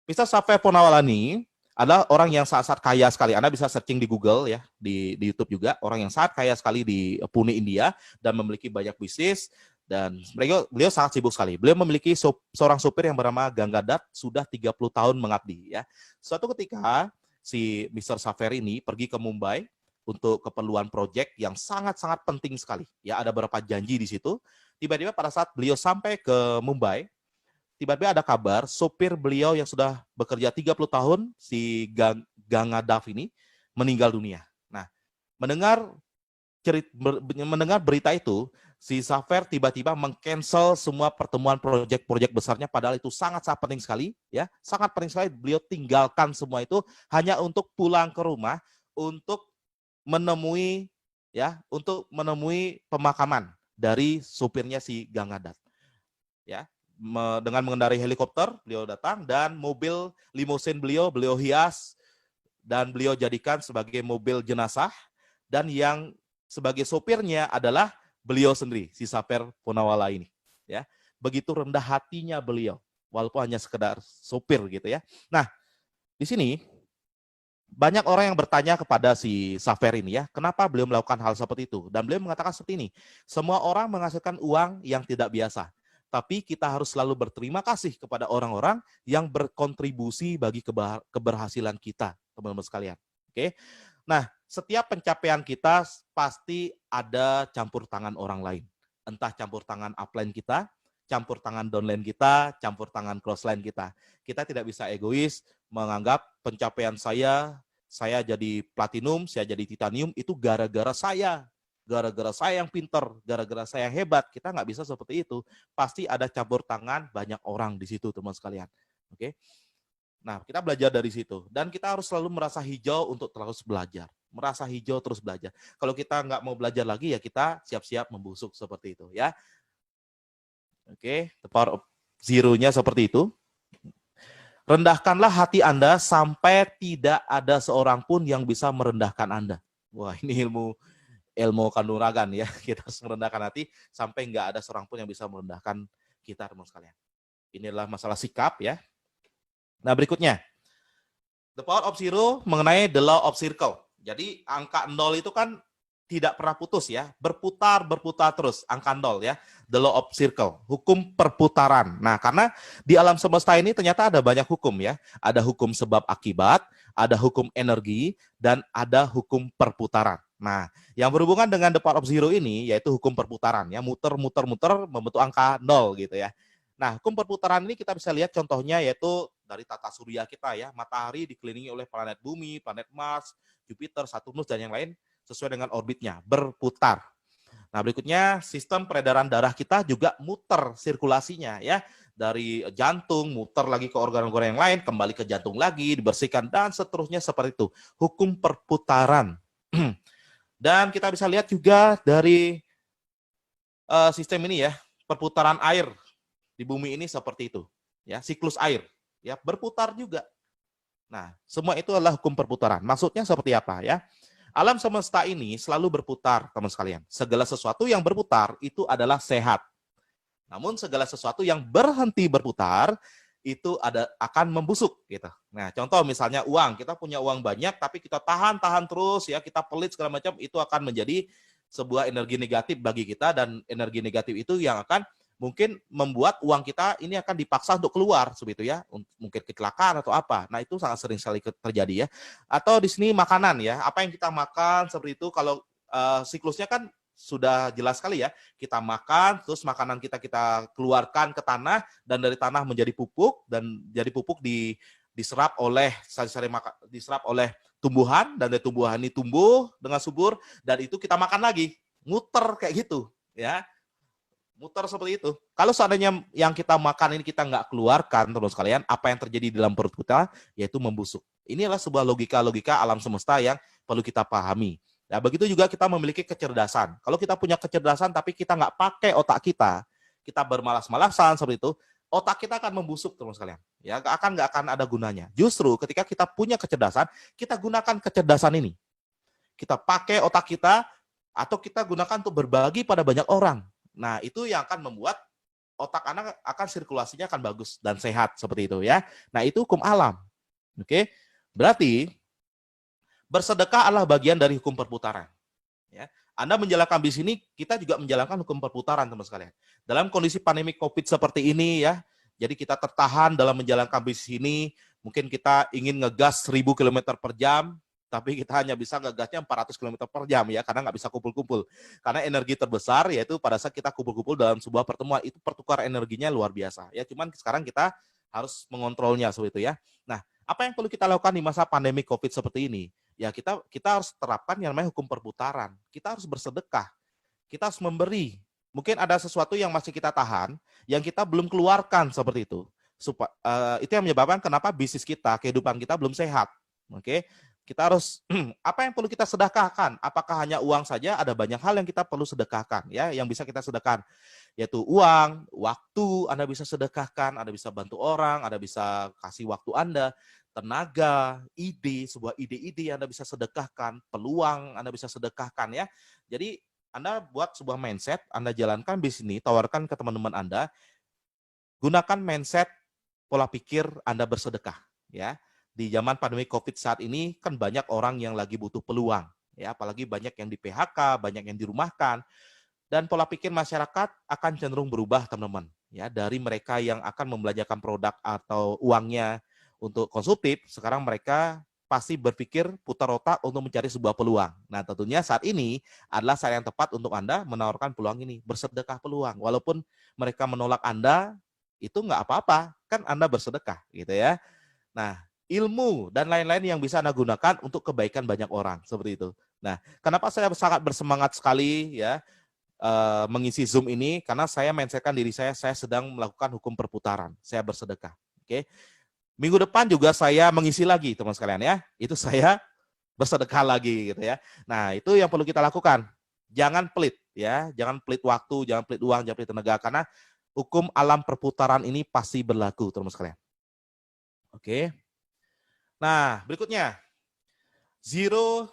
Mr. Zafer Poonawalla ini adalah orang yang sangat kaya sekali. Anda bisa searching di Google ya, di YouTube juga. Orang yang sangat kaya sekali di Pune, India, dan memiliki banyak bisnis. Dan beliau sangat sibuk sekali. Beliau memiliki seorang supir yang bernama Ganga Dutt, sudah 30 tahun mengabdi ya. Suatu ketika si Mr. Zafer ini pergi ke Mumbai untuk keperluan proyek yang sangat-sangat penting sekali. Ya, ada beberapa janji di situ. Tiba-tiba pada saat beliau sampai ke Mumbai, tiba-tiba ada kabar sopir beliau yang sudah bekerja 30 tahun, si Ganga Dutt ini, meninggal dunia. Nah, mendengar berita itu, si Zafer tiba-tiba meng-cancel semua pertemuan proyek-proyek besarnya, padahal itu sangat-sangat penting sekali, ya, sangat penting sekali. Beliau tinggalkan semua itu hanya untuk pulang ke rumah untuk menemui pemakaman dari supirnya si Ganga Dutt. ya. Dengan mengendarai helikopter, beliau datang, dan mobil limousine beliau hias, dan beliau jadikan sebagai mobil jenazah, dan yang sebagai sopirnya adalah beliau sendiri, si Saper Punawala ini. Ya, begitu rendah hatinya beliau, walaupun hanya sekedar sopir gitu ya. Nah, di sini banyak orang yang bertanya kepada si Safer ini ya, kenapa beliau melakukan hal seperti itu? Dan beliau mengatakan seperti ini, semua orang menghasilkan uang yang tidak biasa, tapi kita harus selalu berterima kasih kepada orang-orang yang berkontribusi bagi keberhasilan kita, teman-teman sekalian. Oke. Nah, setiap pencapaian kita pasti ada campur tangan orang lain. Entah campur tangan upline kita, campur tangan downline kita, campur tangan crossline kita. Kita tidak bisa egois menganggap pencapaian saya jadi platinum, saya jadi titanium, itu gara-gara saya yang pinter, gara-gara saya hebat. Kita nggak bisa seperti itu. Pasti ada campur tangan banyak orang di situ, teman sekalian. Oke. Nah, kita belajar dari situ. Dan kita harus selalu merasa hijau untuk terus belajar. Merasa hijau terus belajar. Kalau kita nggak mau belajar lagi, ya kita siap-siap membusuk seperti itu. Ya. Oke, the power of zero-nya seperti itu. Rendahkanlah hati Anda sampai tidak ada seorang pun yang bisa merendahkan Anda. Wah, ini ilmu kanuragan ya. Kita harus merendahkan hati sampai nggak ada seorang pun yang bisa merendahkan kita, teman sekalian. Ini adalah masalah sikap ya. Nah, berikutnya. The power of zero mengenai the law of circle. Jadi angka 0 itu kan tidak pernah putus ya, berputar terus, angka 0 ya. The law of circle, hukum perputaran. Nah, karena di alam semesta ini ternyata ada banyak hukum ya. Ada hukum sebab akibat, ada hukum energi, dan ada hukum perputaran. Nah, yang berhubungan dengan the power of zero ini yaitu hukum perputaran ya, muter membentuk angka 0 gitu ya. Nah, hukum perputaran ini kita bisa lihat contohnya yaitu dari tata surya kita ya, matahari dikelilingi oleh planet bumi, planet Mars, Jupiter, Saturnus, dan yang lain sesuai dengan orbitnya, berputar. Nah, berikutnya sistem peredaran darah kita juga muter sirkulasinya ya. Dari jantung muter lagi ke organ-organ yang lain, kembali ke jantung lagi, dibersihkan, dan seterusnya seperti itu. Hukum perputaran. Dan kita bisa lihat juga dari sistem ini ya, perputaran air di bumi ini seperti itu. Ya, siklus air ya, berputar juga. Nah, semua itu adalah hukum perputaran. Maksudnya seperti apa ya? Alam semesta ini selalu berputar, teman sekalian. Segala sesuatu yang berputar itu adalah sehat. Namun segala sesuatu yang berhenti berputar itu akan membusuk gitu. Nah, contoh misalnya uang, kita punya uang banyak tapi kita tahan terus ya, kita pelit segala macam, itu akan menjadi sebuah energi negatif bagi kita, dan energi negatif itu yang akan mungkin membuat uang kita ini akan dipaksa untuk keluar seperti itu ya, mungkin kecelakaan atau apa. Nah, itu sangat sering sekali terjadi ya. Atau di sini makanan ya, apa yang kita makan seperti itu, kalau siklusnya kan sudah jelas sekali ya. Kita makan, terus makanan kita keluarkan ke tanah, dan dari tanah menjadi pupuk, dan jadi pupuk diserap oleh diserap oleh tumbuhan, dan dari tumbuhan ini tumbuh dengan subur, dan itu kita makan lagi, muter kayak gitu ya. Muter seperti itu. Kalau seandainya yang kita makan ini kita nggak keluarkan, teman sekalian, apa yang terjadi di dalam perut kita, yaitu membusuk. Ini adalah sebuah logika alam semesta yang perlu kita pahami. Nah, begitu juga kita memiliki kecerdasan. Kalau kita punya kecerdasan tapi kita nggak pakai otak kita bermalas-malasan seperti itu, otak kita akan membusuk, teman sekalian. Ya, nggak akan ada gunanya. Justru ketika kita punya kecerdasan, kita gunakan kecerdasan ini. Kita pakai otak kita, atau kita gunakan untuk berbagi pada banyak orang. Nah, itu yang akan membuat otak anak akan sirkulasinya akan bagus dan sehat seperti itu ya. Nah, itu hukum alam. Oke. Berarti bersedekah adalah bagian dari hukum perputaran. Ya. Anda menjalankan bisnis ini, kita juga menjalankan hukum perputaran, teman sekalian. Dalam kondisi pandemi Covid seperti ini ya, jadi kita tertahan dalam menjalankan bisnis ini, mungkin kita ingin ngegas 1000 km per jam, tapi kita hanya bisa ngegasnya 400 km per jam ya, karena nggak bisa kumpul-kumpul. Karena energi terbesar yaitu pada saat kita kumpul-kumpul dalam sebuah pertemuan, itu pertukar energinya luar biasa. Ya, cuman sekarang kita harus mengontrolnya seperti itu ya. Nah, apa yang perlu kita lakukan di masa pandemi Covid seperti ini? Ya, kita harus terapkan yang namanya hukum perputaran. Kita harus bersedekah. Kita harus memberi. Mungkin ada sesuatu yang masih kita tahan, yang kita belum keluarkan seperti itu. Itu yang menyebabkan kenapa bisnis kita, kehidupan kita belum sehat. Oke. kita harus apa yang perlu kita sedekahkan? Apakah hanya uang saja? Ada banyak hal yang kita perlu sedekahkan, ya, yang bisa kita sedekahkan, yaitu uang, waktu Anda bisa sedekahkan, Anda bisa bantu orang, Anda bisa kasih waktu Anda, tenaga, ide, sebuah ide-ide yang Anda bisa sedekahkan, peluang Anda bisa sedekahkan, ya. Jadi Anda buat sebuah mindset, Anda jalankan bisnis, tawarkan ke teman-teman Anda, gunakan mindset pola pikir Anda bersedekah, ya. Di zaman pandemi COVID saat ini kan banyak orang yang lagi butuh peluang, ya, apalagi banyak yang di PHK, banyak yang dirumahkan, dan pola pikir masyarakat akan cenderung berubah, teman-teman, ya, dari mereka yang akan membelanjakan produk atau uangnya untuk konsumtif, sekarang mereka pasti berpikir putar otak untuk mencari sebuah peluang. Nah, tentunya saat ini adalah saat yang tepat untuk Anda menawarkan peluang ini, bersedekah peluang. Walaupun mereka menolak Anda, itu nggak apa-apa, kan Anda bersedekah, gitu ya. Nah, ilmu dan lain-lain yang bisa Anda gunakan untuk kebaikan banyak orang, seperti itu. Nah, kenapa saya sangat bersemangat sekali, ya, mengisi Zoom ini, karena saya mindsetkan diri saya sedang melakukan hukum perputaran, saya bersedekah. Oke. Minggu depan juga saya mengisi lagi, teman sekalian, ya. Itu saya bersedekah lagi, gitu ya. Nah, itu yang perlu kita lakukan. Jangan pelit, ya. Jangan pelit waktu, jangan pelit uang, jangan pelit tenaga, karena hukum alam perputaran ini pasti berlaku, teman sekalian. Oke. Nah, berikutnya, zero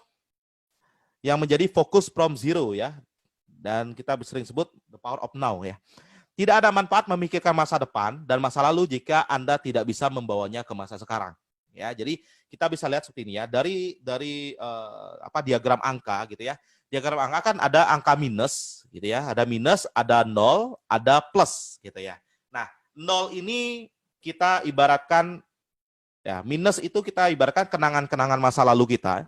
yang menjadi fokus from zero, ya. Dan kita sering sebut the power of now, ya. Tidak ada manfaat memikirkan masa depan dan masa lalu jika Anda tidak bisa membawanya ke masa sekarang. Ya, jadi kita bisa lihat seperti ini, ya. Dari diagram angka, gitu ya. Diagram angka kan ada angka minus, gitu ya. Ada minus, ada nol, ada plus, gitu ya. Nah, nol ini kita ibaratkan, ya, minus itu kita ibaratkan kenangan-kenangan masa lalu kita.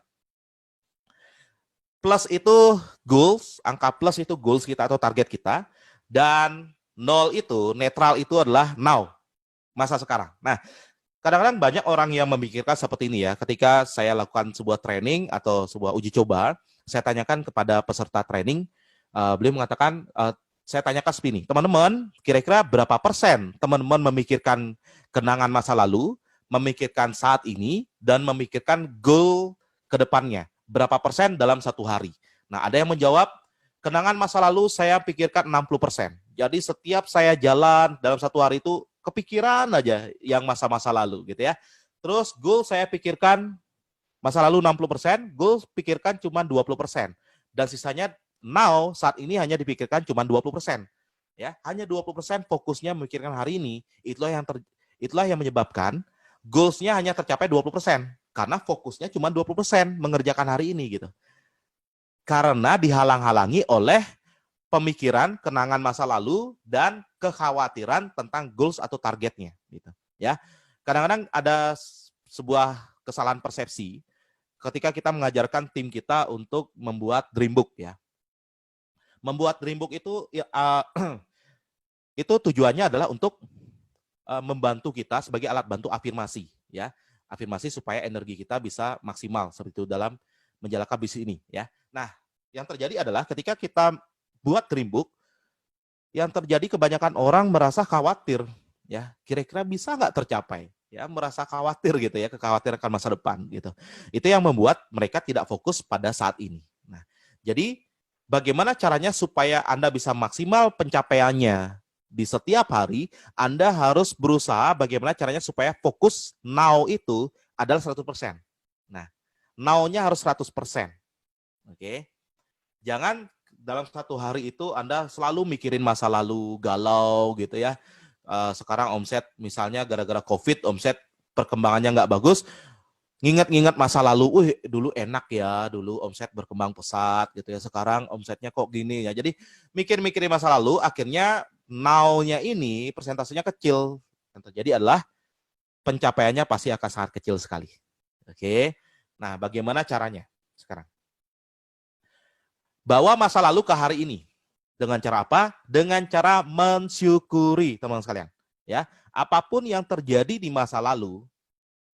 Plus itu goals, angka plus itu goals kita atau target kita. Dan nol itu, netral itu adalah now, masa sekarang. Nah, kadang-kadang banyak orang yang memikirkan seperti ini, ya. Ketika saya lakukan sebuah training atau sebuah uji coba, saya tanyakan kepada peserta training, beliau mengatakan, saya tanyakan seperti ini, teman-teman, kira-kira berapa persen teman-teman memikirkan kenangan masa lalu, memikirkan saat ini, dan memikirkan goal ke depannya. Berapa persen dalam satu hari? Nah, ada yang menjawab, kenangan masa lalu saya pikirkan 60%. Jadi setiap saya jalan dalam satu hari itu, kepikiran aja yang masa-masa lalu, gitu ya. Terus goal saya pikirkan masa lalu 60%, goal pikirkan cuma 20%. Dan sisanya now, saat ini hanya dipikirkan cuma 20%. Ya, hanya 20% fokusnya memikirkan hari ini, itulah yang menyebabkan goals-nya hanya tercapai 20%, karena fokusnya cuma 20% mengerjakan hari ini, gitu. Karena dihalang-halangi oleh pemikiran kenangan masa lalu dan kekhawatiran tentang goals atau targetnya, gitu. Ya, kadang-kadang ada sebuah kesalahan persepsi ketika kita mengajarkan tim kita untuk membuat dream book, ya. Membuat dream book itu, ya, itu tujuannya adalah untuk membantu kita sebagai alat bantu afirmasi, ya. Afirmasi supaya energi kita bisa maksimal seperti itu dalam menjalankan bisnis ini, ya. Nah, yang terjadi adalah ketika kita buat dream book, yang terjadi kebanyakan orang merasa khawatir, ya. Kira-kira bisa nggak tercapai, ya, merasa khawatir, gitu ya, kekhawatiran akan masa depan, gitu. Itu yang membuat mereka tidak fokus pada saat ini. Nah, jadi bagaimana caranya supaya Anda bisa maksimal pencapaiannya di setiap hari? Anda harus berusaha bagaimana caranya supaya fokus now itu adalah 100%. Nah, now-nya harus 100%. Oke. Jangan dalam satu hari itu Anda selalu mikirin masa lalu, galau, gitu ya. Sekarang omset misalnya gara-gara COVID, omset perkembangannya nggak bagus, nginget-nginget masa lalu, dulu enak ya, dulu omset berkembang pesat, gitu ya. Sekarang omsetnya kok gini, ya. Jadi mikir-mikirin masa lalu, akhirnya now-nya ini persentasenya kecil. Yang terjadi adalah pencapaiannya pasti akan sangat kecil sekali. Oke. Nah, bagaimana caranya sekarang? Bawa masa lalu ke hari ini. Dengan cara apa? Dengan cara mensyukuri, teman-teman sekalian. Ya, apapun yang terjadi di masa lalu,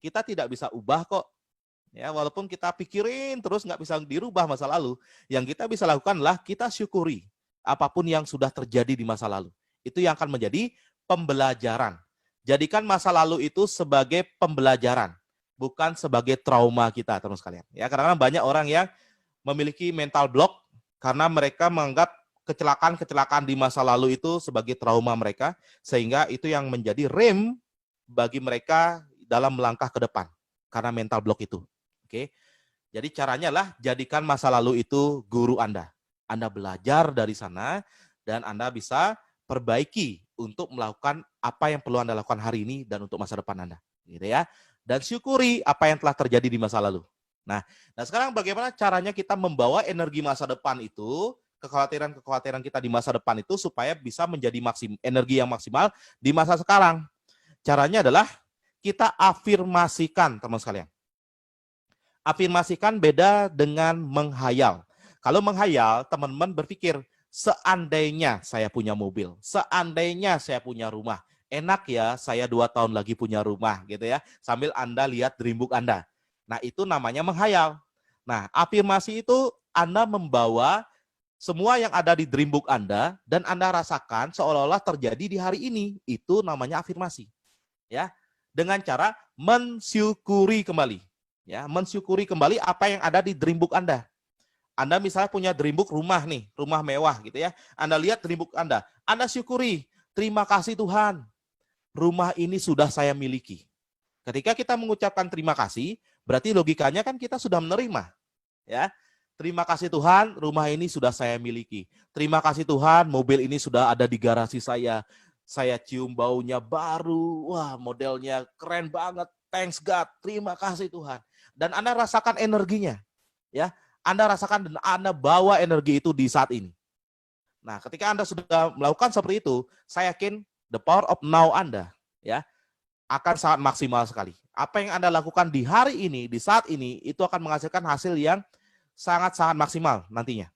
kita tidak bisa ubah kok. Ya, walaupun kita pikirin terus nggak bisa dirubah masa lalu, yang kita bisa lakukan adalah kita syukuri apapun yang sudah terjadi di masa lalu. Itu yang akan menjadi pembelajaran. Jadikan masa lalu itu sebagai pembelajaran, bukan sebagai trauma kita, teman sekalian. Ya, kadang-kadang banyak orang yang memiliki mental block karena mereka menganggap kecelakaan-kecelakaan di masa lalu itu sebagai trauma mereka, sehingga itu yang menjadi rem bagi mereka dalam melangkah ke depan karena mental block itu. Oke. Jadi caranya lah jadikan masa lalu itu guru Anda. Anda belajar dari sana dan Anda bisa perbaiki untuk melakukan apa yang perlu Anda lakukan hari ini dan untuk masa depan Anda. Gitu ya. Dan syukuri apa yang telah terjadi di masa lalu. Nah sekarang bagaimana caranya kita membawa energi masa depan itu, kekhawatiran-kekhawatiran kita di masa depan itu supaya bisa menjadi energi yang maksimal di masa sekarang. Caranya adalah kita afirmasikan, teman sekalian. Afirmasikan beda dengan menghayal. Kalau menghayal, teman-teman berpikir, seandainya saya punya mobil, seandainya saya punya rumah, enak ya saya 2 tahun lagi punya rumah, gitu ya. Sambil Anda lihat dream book Anda. Nah, itu namanya menghayal. Nah, afirmasi itu Anda membawa semua yang ada di dream book Anda dan Anda rasakan seolah-olah terjadi di hari ini. Itu namanya afirmasi. Ya, dengan cara mensyukuri kembali. Ya, mensyukuri kembali apa yang ada di dream book Anda. Anda misalnya punya dream book rumah nih, rumah mewah gitu ya. Anda lihat dream book Anda syukuri, terima kasih Tuhan, rumah ini sudah saya miliki. Ketika kita mengucapkan terima kasih, berarti logikanya kan kita sudah menerima. Ya, terima kasih Tuhan, rumah ini sudah saya miliki. Terima kasih Tuhan, mobil ini sudah ada di garasi saya. Saya cium baunya baru, wah modelnya keren banget. Thanks God, terima kasih Tuhan. Dan Anda rasakan energinya, ya. Anda rasakan dan Anda bawa energi itu di saat ini. Nah, ketika Anda sudah melakukan seperti itu, saya yakin the power of now Anda, ya, akan sangat maksimal sekali. Apa yang Anda lakukan di hari ini, di saat ini, itu akan menghasilkan hasil yang sangat-sangat maksimal nantinya.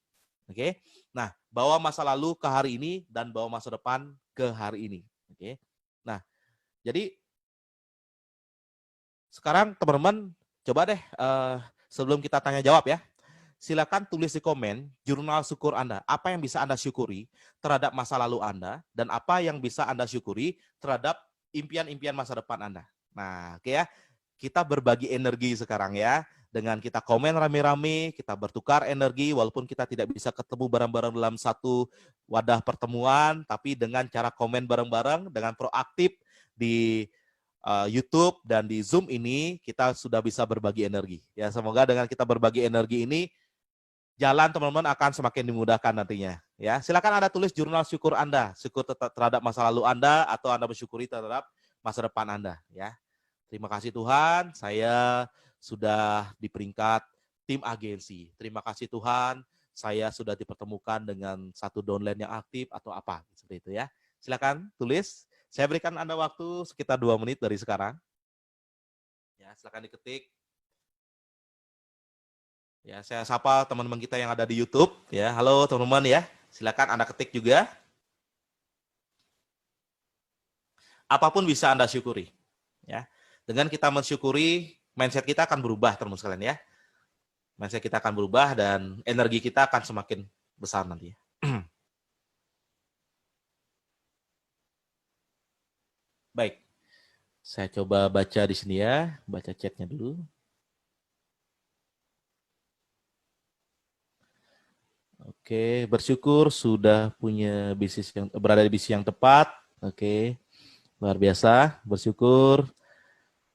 Oke. Nah, bawa masa lalu ke hari ini dan bawa masa depan ke hari ini. Oke. Nah, jadi sekarang teman-teman coba deh sebelum kita tanya jawab ya, silakan tulis di komen jurnal syukur Anda. Apa yang bisa Anda syukuri terhadap masa lalu Anda dan apa yang bisa Anda syukuri terhadap impian-impian masa depan Anda. Nah, oke ya. Kita berbagi energi sekarang ya. Dengan kita komen rame-rame, kita bertukar energi walaupun kita tidak bisa ketemu bareng-bareng dalam satu wadah pertemuan, tapi dengan cara komen bareng-bareng, dengan proaktif di YouTube dan di Zoom ini kita sudah bisa berbagi energi. Ya, semoga dengan kita berbagi energi ini jalan teman-teman akan semakin dimudahkan nantinya. Ya, silakan Anda tulis jurnal syukur Anda, syukur terhadap masa lalu Anda atau Anda bersyukuri terhadap masa depan Anda. Ya, terima kasih Tuhan, saya sudah di peringkat tim agensi. Terima kasih Tuhan, saya sudah dipertemukan dengan satu downline yang aktif atau apa seperti itu ya. Silakan tulis. Saya berikan Anda waktu sekitar 2 menit dari sekarang. Ya, silakan diketik. Ya, saya sapa teman-teman kita yang ada di YouTube. Ya, halo teman-teman ya. Silakan Anda ketik juga. Apapun bisa Anda syukuri. Ya, dengan kita mensyukuri, mindset kita akan berubah teman-teman sekalian ya. Mindset kita akan berubah dan energi kita akan semakin besar nanti. Baik, saya coba baca di sini ya, baca chatnya dulu. Oke, bersyukur sudah punya bisnis yang berada di bisnis yang tepat. Oke, luar biasa. Bersyukur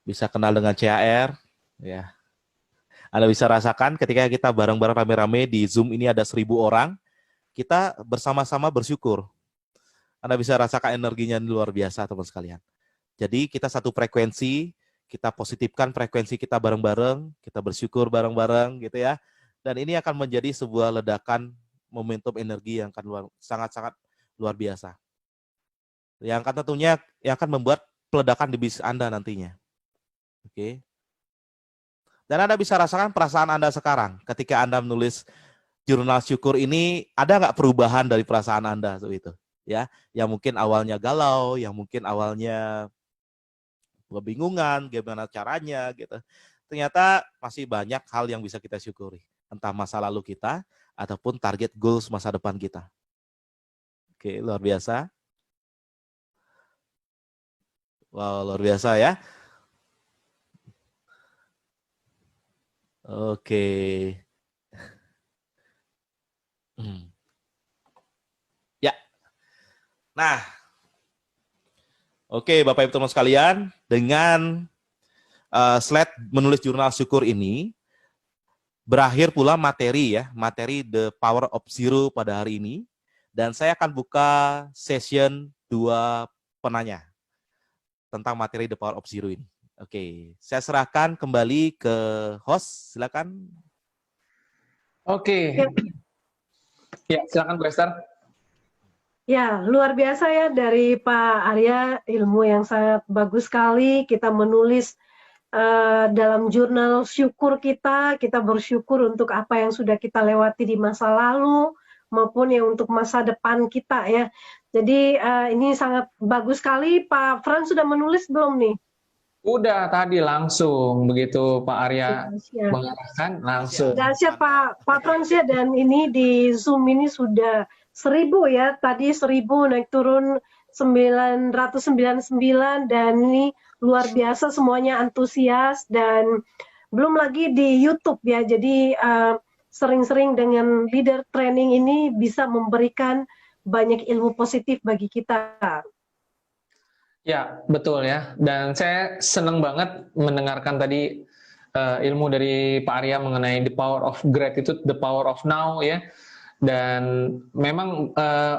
bisa kenal dengan CAR. Ya, Anda bisa rasakan ketika kita bareng-bareng rame-rame di Zoom ini ada 1.000 orang, kita bersama-sama bersyukur. Anda bisa rasakan energinya luar biasa teman sekalian. Jadi kita satu frekuensi, kita positifkan frekuensi kita bareng-bareng, kita bersyukur bareng-bareng gitu ya. Dan ini akan menjadi sebuah ledakan momentum energi yang akan sangat-sangat luar biasa. Yang akan tentunya yang akan membuat peledakan di bisnis Anda nantinya. Oke. Dan Anda bisa rasakan perasaan Anda sekarang ketika Anda menulis jurnal syukur ini, ada nggak perubahan dari perasaan Anda seperti itu? Ya, yang mungkin awalnya galau, yang mungkin awalnya kebingungan gimana caranya gitu. Ternyata masih banyak hal yang bisa kita syukuri, entah masa lalu kita ataupun target goals masa depan kita. Oke, luar biasa. Wow, luar biasa ya. Oke. Ya. Nah, oke Bapak Ibu teman sekalian, dengan slide menulis jurnal syukur ini, berakhir pula materi ya, materi The Power of Zero pada hari ini. Dan saya akan buka session 2 penanya tentang materi The Power of Zero ini. Oke, saya serahkan kembali ke host, silakan. Oke. Ya, silakan Bu Esther. Ya, luar biasa ya dari Pak Arya, ilmu yang sangat bagus sekali. Kita menulis dalam jurnal syukur kita bersyukur untuk apa yang sudah kita lewati di masa lalu, maupun yang untuk masa depan kita ya. Jadi ini sangat bagus sekali. Pak Frans sudah menulis belum nih? Udah tadi langsung, begitu Pak Arya mengarahkan langsung. Dahsyat Pak Frans ya, dan ini di Zoom ini sudah 1000 ya, tadi 1000 naik turun 999, dan ini luar biasa, semuanya antusias, dan belum lagi di YouTube ya. Jadi sering-sering dengan leader training ini bisa memberikan banyak ilmu positif bagi kita. Ya, betul ya. Dan saya senang banget mendengarkan tadi ilmu dari Pak Arya mengenai the power of gratitude, the power of now ya. Dan memang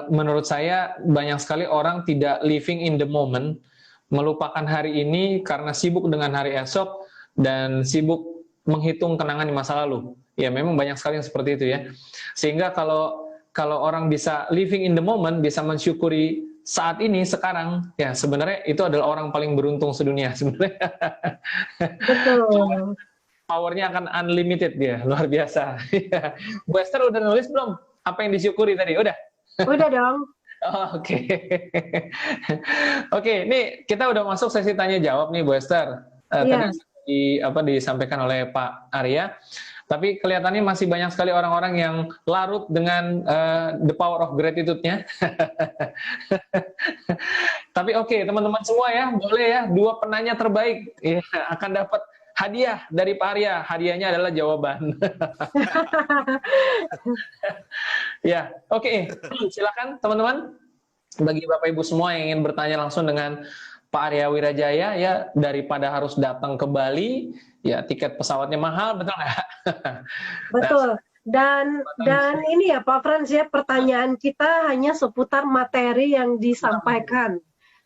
menurut saya banyak sekali orang tidak living in the moment, melupakan hari ini karena sibuk dengan hari esok dan sibuk menghitung kenangan di masa lalu. Ya memang banyak sekali yang seperti itu ya. Sehingga kalau orang bisa living in the moment, bisa mensyukuri saat ini, sekarang, ya sebenarnya itu adalah orang paling beruntung sedunia sebenarnya. Betul. Powernya akan unlimited dia, luar biasa. Bu Esther udah nulis belum? Apa yang disyukuri tadi? Udah? Udah dong. Oh, oke. Oke, ini kita udah masuk sesi tanya jawab nih Bu Esther. Tadi disampaikan oleh Pak Arya. Tapi kelihatannya masih banyak sekali orang-orang yang larut dengan the power of gratitude-nya. Tapi oke, teman-teman semua ya, boleh ya, 2 penanya terbaik ya, akan dapat hadiah dari Pak Arya. Hadiahnya adalah jawaban. Ya, oke. Silakan teman-teman. Bagi Bapak Ibu semua yang ingin bertanya langsung dengan Pak Arya Wirajaya, ya daripada harus datang ke Bali, ya tiket pesawatnya mahal, betul nggak? Betul. Dan ini ya Pak Frans ya, pertanyaan kita hanya seputar materi yang disampaikan.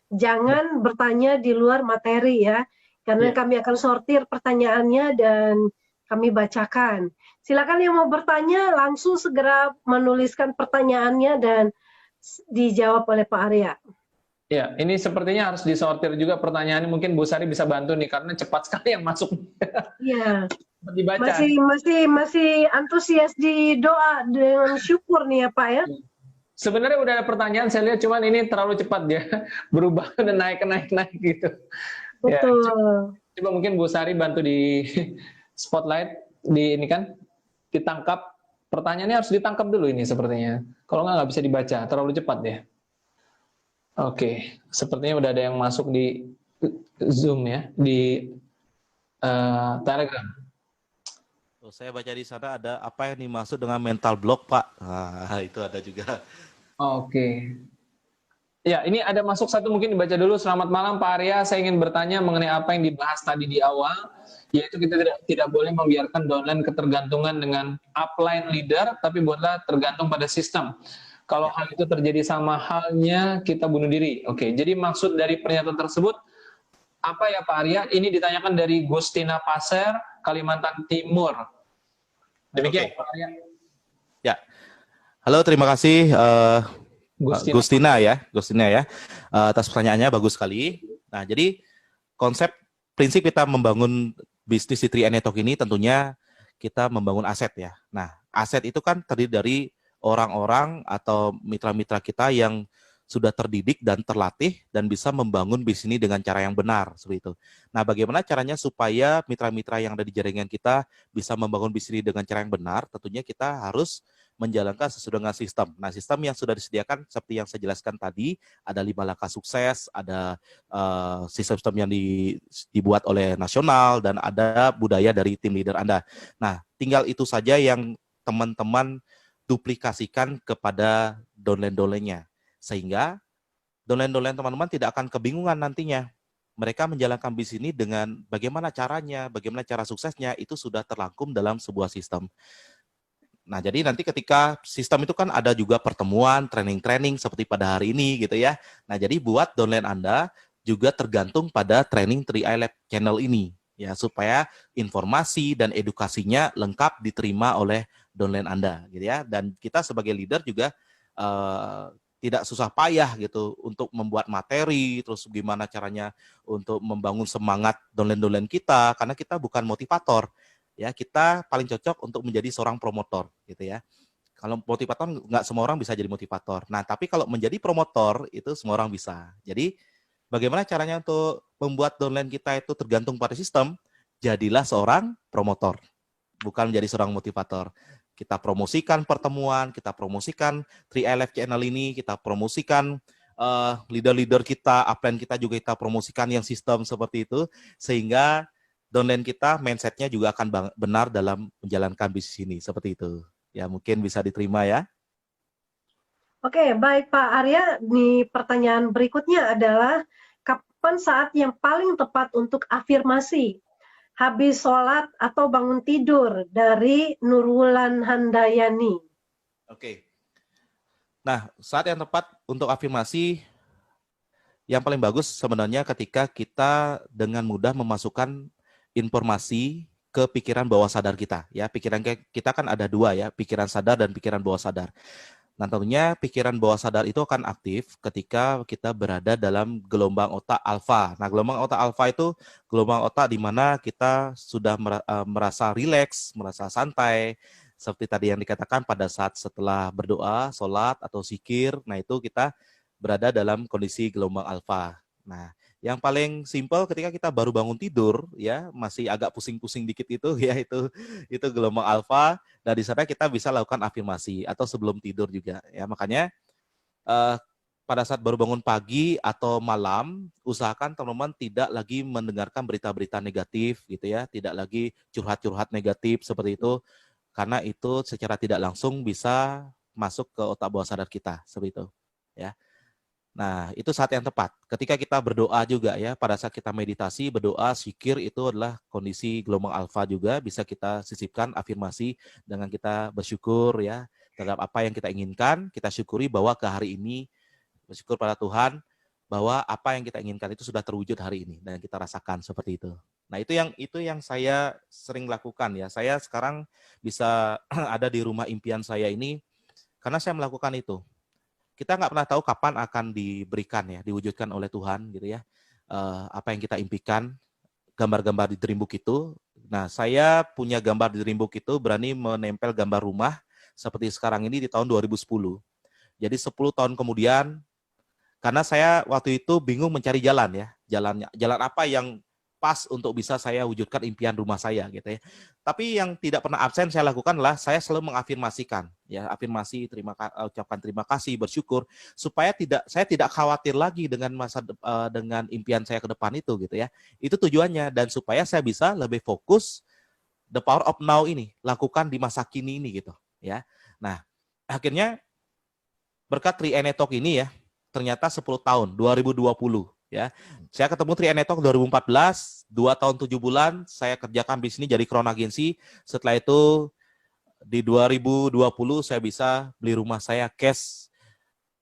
Jangan bertanya di luar materi ya, karena kami akan sortir pertanyaannya dan kami bacakan. Silakan yang mau bertanya langsung segera menuliskan pertanyaannya dan dijawab oleh Pak Arya. Ya, ini sepertinya harus disortir juga pertanyaannya. Mungkin Bu Sari bisa bantu nih, karena cepat sekali yang masuk. Iya. Dibaca. Masih antusias di doa dengan syukur nih ya Pak ya. Sebenarnya udah ada pertanyaan, saya lihat, cuman ini terlalu cepat dia berubah dan naik gitu. Betul. Ya, coba mungkin Bu Sari bantu di spotlight, di ini kan ditangkap. Pertanyaannya harus ditangkap dulu ini sepertinya. Kalau nggak bisa dibaca, terlalu cepat ya. Oke, sepertinya udah ada yang masuk di Zoom ya, di Telegram. Saya baca di sana ada apa yang dimaksud dengan mental block, Pak. Nah, itu ada juga. Oke. Ya, ini ada masuk satu, mungkin dibaca dulu. Selamat malam Pak Arya, saya ingin bertanya mengenai apa yang dibahas tadi di awal, yaitu kita tidak boleh membiarkan downline ketergantungan dengan upline leader, tapi buatlah tergantung pada sistem. Kalau hal itu terjadi sama halnya kita bunuh diri. Oke, jadi maksud dari pernyataan tersebut apa ya Pak Arya? Ini ditanyakan dari Gustina Pasir, Kalimantan Timur. Demikian Pak Arya. Ya. Halo, terima kasih Gustina ya atas pertanyaannya, bagus sekali. Nah, jadi prinsip kita membangun bisnis di 3 Network ini tentunya kita membangun aset ya. Nah, aset itu kan terdiri dari orang-orang atau mitra-mitra kita yang sudah terdidik dan terlatih dan bisa membangun bisnis ini dengan cara yang benar, seperti itu. Nah, bagaimana caranya supaya mitra-mitra yang ada di jaringan kita bisa membangun bisnis ini dengan cara yang benar? Tentunya kita harus menjalankan sesuai dengan sistem. Nah, sistem yang sudah disediakan seperti yang saya jelaskan tadi, ada 5 langkah sukses, ada sistem-sistem yang dibuat oleh nasional, dan ada budaya dari tim leader Anda. Nah, tinggal itu saja yang teman-teman duplikasikan kepada downline-downline-nya. Sehingga downline-downline teman-teman tidak akan kebingungan nantinya. Mereka menjalankan bisnis ini dengan bagaimana caranya, bagaimana cara suksesnya, itu sudah terrangkum dalam sebuah sistem. Nah, jadi nanti ketika sistem itu kan ada juga pertemuan, training-training seperti pada hari ini gitu ya. Nah, jadi buat downline Anda juga tergantung pada training 3i Lab channel ini ya, supaya informasi dan edukasinya lengkap diterima oleh downline Anda gitu ya. Dan kita sebagai leader juga tidak susah payah gitu untuk membuat materi, terus gimana caranya untuk membangun semangat downline-downline kita, karena kita bukan motivator. Ya, kita paling cocok untuk menjadi seorang promotor gitu ya. Kalau motivator nggak semua orang bisa jadi motivator. Nah, tapi kalau menjadi promotor itu semua orang bisa. Jadi bagaimana caranya untuk membuat downline kita itu tergantung pada sistem? Jadilah seorang promotor, bukan menjadi seorang motivator. Kita promosikan pertemuan, kita promosikan 3i Lab channel ini, kita promosikan leader-leader kita, upline kita juga kita promosikan yang sistem seperti itu, sehingga downline kita mindset-nya juga akan benar dalam menjalankan bisnis ini, seperti itu. Ya, mungkin bisa diterima ya. Oke, baik Pak Arya. Nih pertanyaan berikutnya adalah, kapan saat yang paling tepat untuk afirmasi? Habis sholat atau bangun tidur? Dari Nurwulan Handayani. Oke. Nah, saat yang tepat untuk afirmasi yang paling bagus sebenarnya ketika kita dengan mudah memasukkan informasi ke pikiran bawah sadar kita. Ya, pikiran kita kan ada dua ya, pikiran sadar dan pikiran bawah sadar. Nah, tentunya pikiran bawah sadar itu akan aktif ketika kita berada dalam gelombang otak alfa. Nah, gelombang otak alfa itu gelombang otak di mana kita sudah merasa rileks, merasa santai, seperti tadi yang dikatakan pada saat setelah berdoa, sholat, atau zikir. Nah, itu kita berada dalam kondisi gelombang alfa. Nah, yang paling simpel ketika kita baru bangun tidur, ya masih agak pusing-pusing dikit itu, ya itu gelombang alfa. Dan di sana kita bisa lakukan afirmasi atau sebelum tidur juga. Ya, makanya pada saat baru bangun pagi atau malam, usahakan teman-teman tidak lagi mendengarkan berita-berita negatif, gitu ya, tidak lagi curhat-curhat negatif seperti itu, karena itu secara tidak langsung bisa masuk ke otak bawah sadar kita, seperti itu. Ya. Nah, itu saat yang tepat. Ketika kita berdoa juga ya, pada saat kita meditasi, berdoa, zikir, itu adalah kondisi gelombang alfa juga, bisa kita sisipkan afirmasi dengan kita bersyukur ya, terhadap apa yang kita inginkan, kita syukuri bahwa ke hari ini, bersyukur pada Tuhan, bahwa apa yang kita inginkan itu sudah terwujud hari ini, dan kita rasakan seperti itu. Nah, itu yang saya sering lakukan ya. Saya sekarang bisa ada di rumah impian saya ini, karena saya melakukan itu. Kita nggak pernah tahu kapan akan diberikan ya, diwujudkan oleh Tuhan gitu ya. Apa yang kita impikan, gambar-gambar di Dreambook itu. Nah, saya punya gambar di Dreambook itu, berani menempel gambar rumah seperti sekarang ini di tahun 2010. Jadi 10 tahun kemudian, karena saya waktu itu bingung mencari jalan ya, jalan apa yang pas untuk bisa saya wujudkan impian rumah saya gitu ya. Tapi yang tidak pernah absen saya lakukan adalah saya selalu mengafirmasikan ya, afirmasi, ucapkan terima kasih, bersyukur, supaya saya tidak khawatir lagi dengan dengan impian saya ke depan itu gitu ya. Itu tujuannya, dan supaya saya bisa lebih fokus the power of now ini, lakukan di masa kini ini gitu ya. Nah, akhirnya berkat 3i Network ini ya, ternyata 10 tahun 2020 ya. Saya ketemu 3i Network 2014, 2 tahun 7 bulan saya kerjakan bisnis ini jadi Crown Agency. Setelah itu di 2020 saya bisa beli rumah saya cash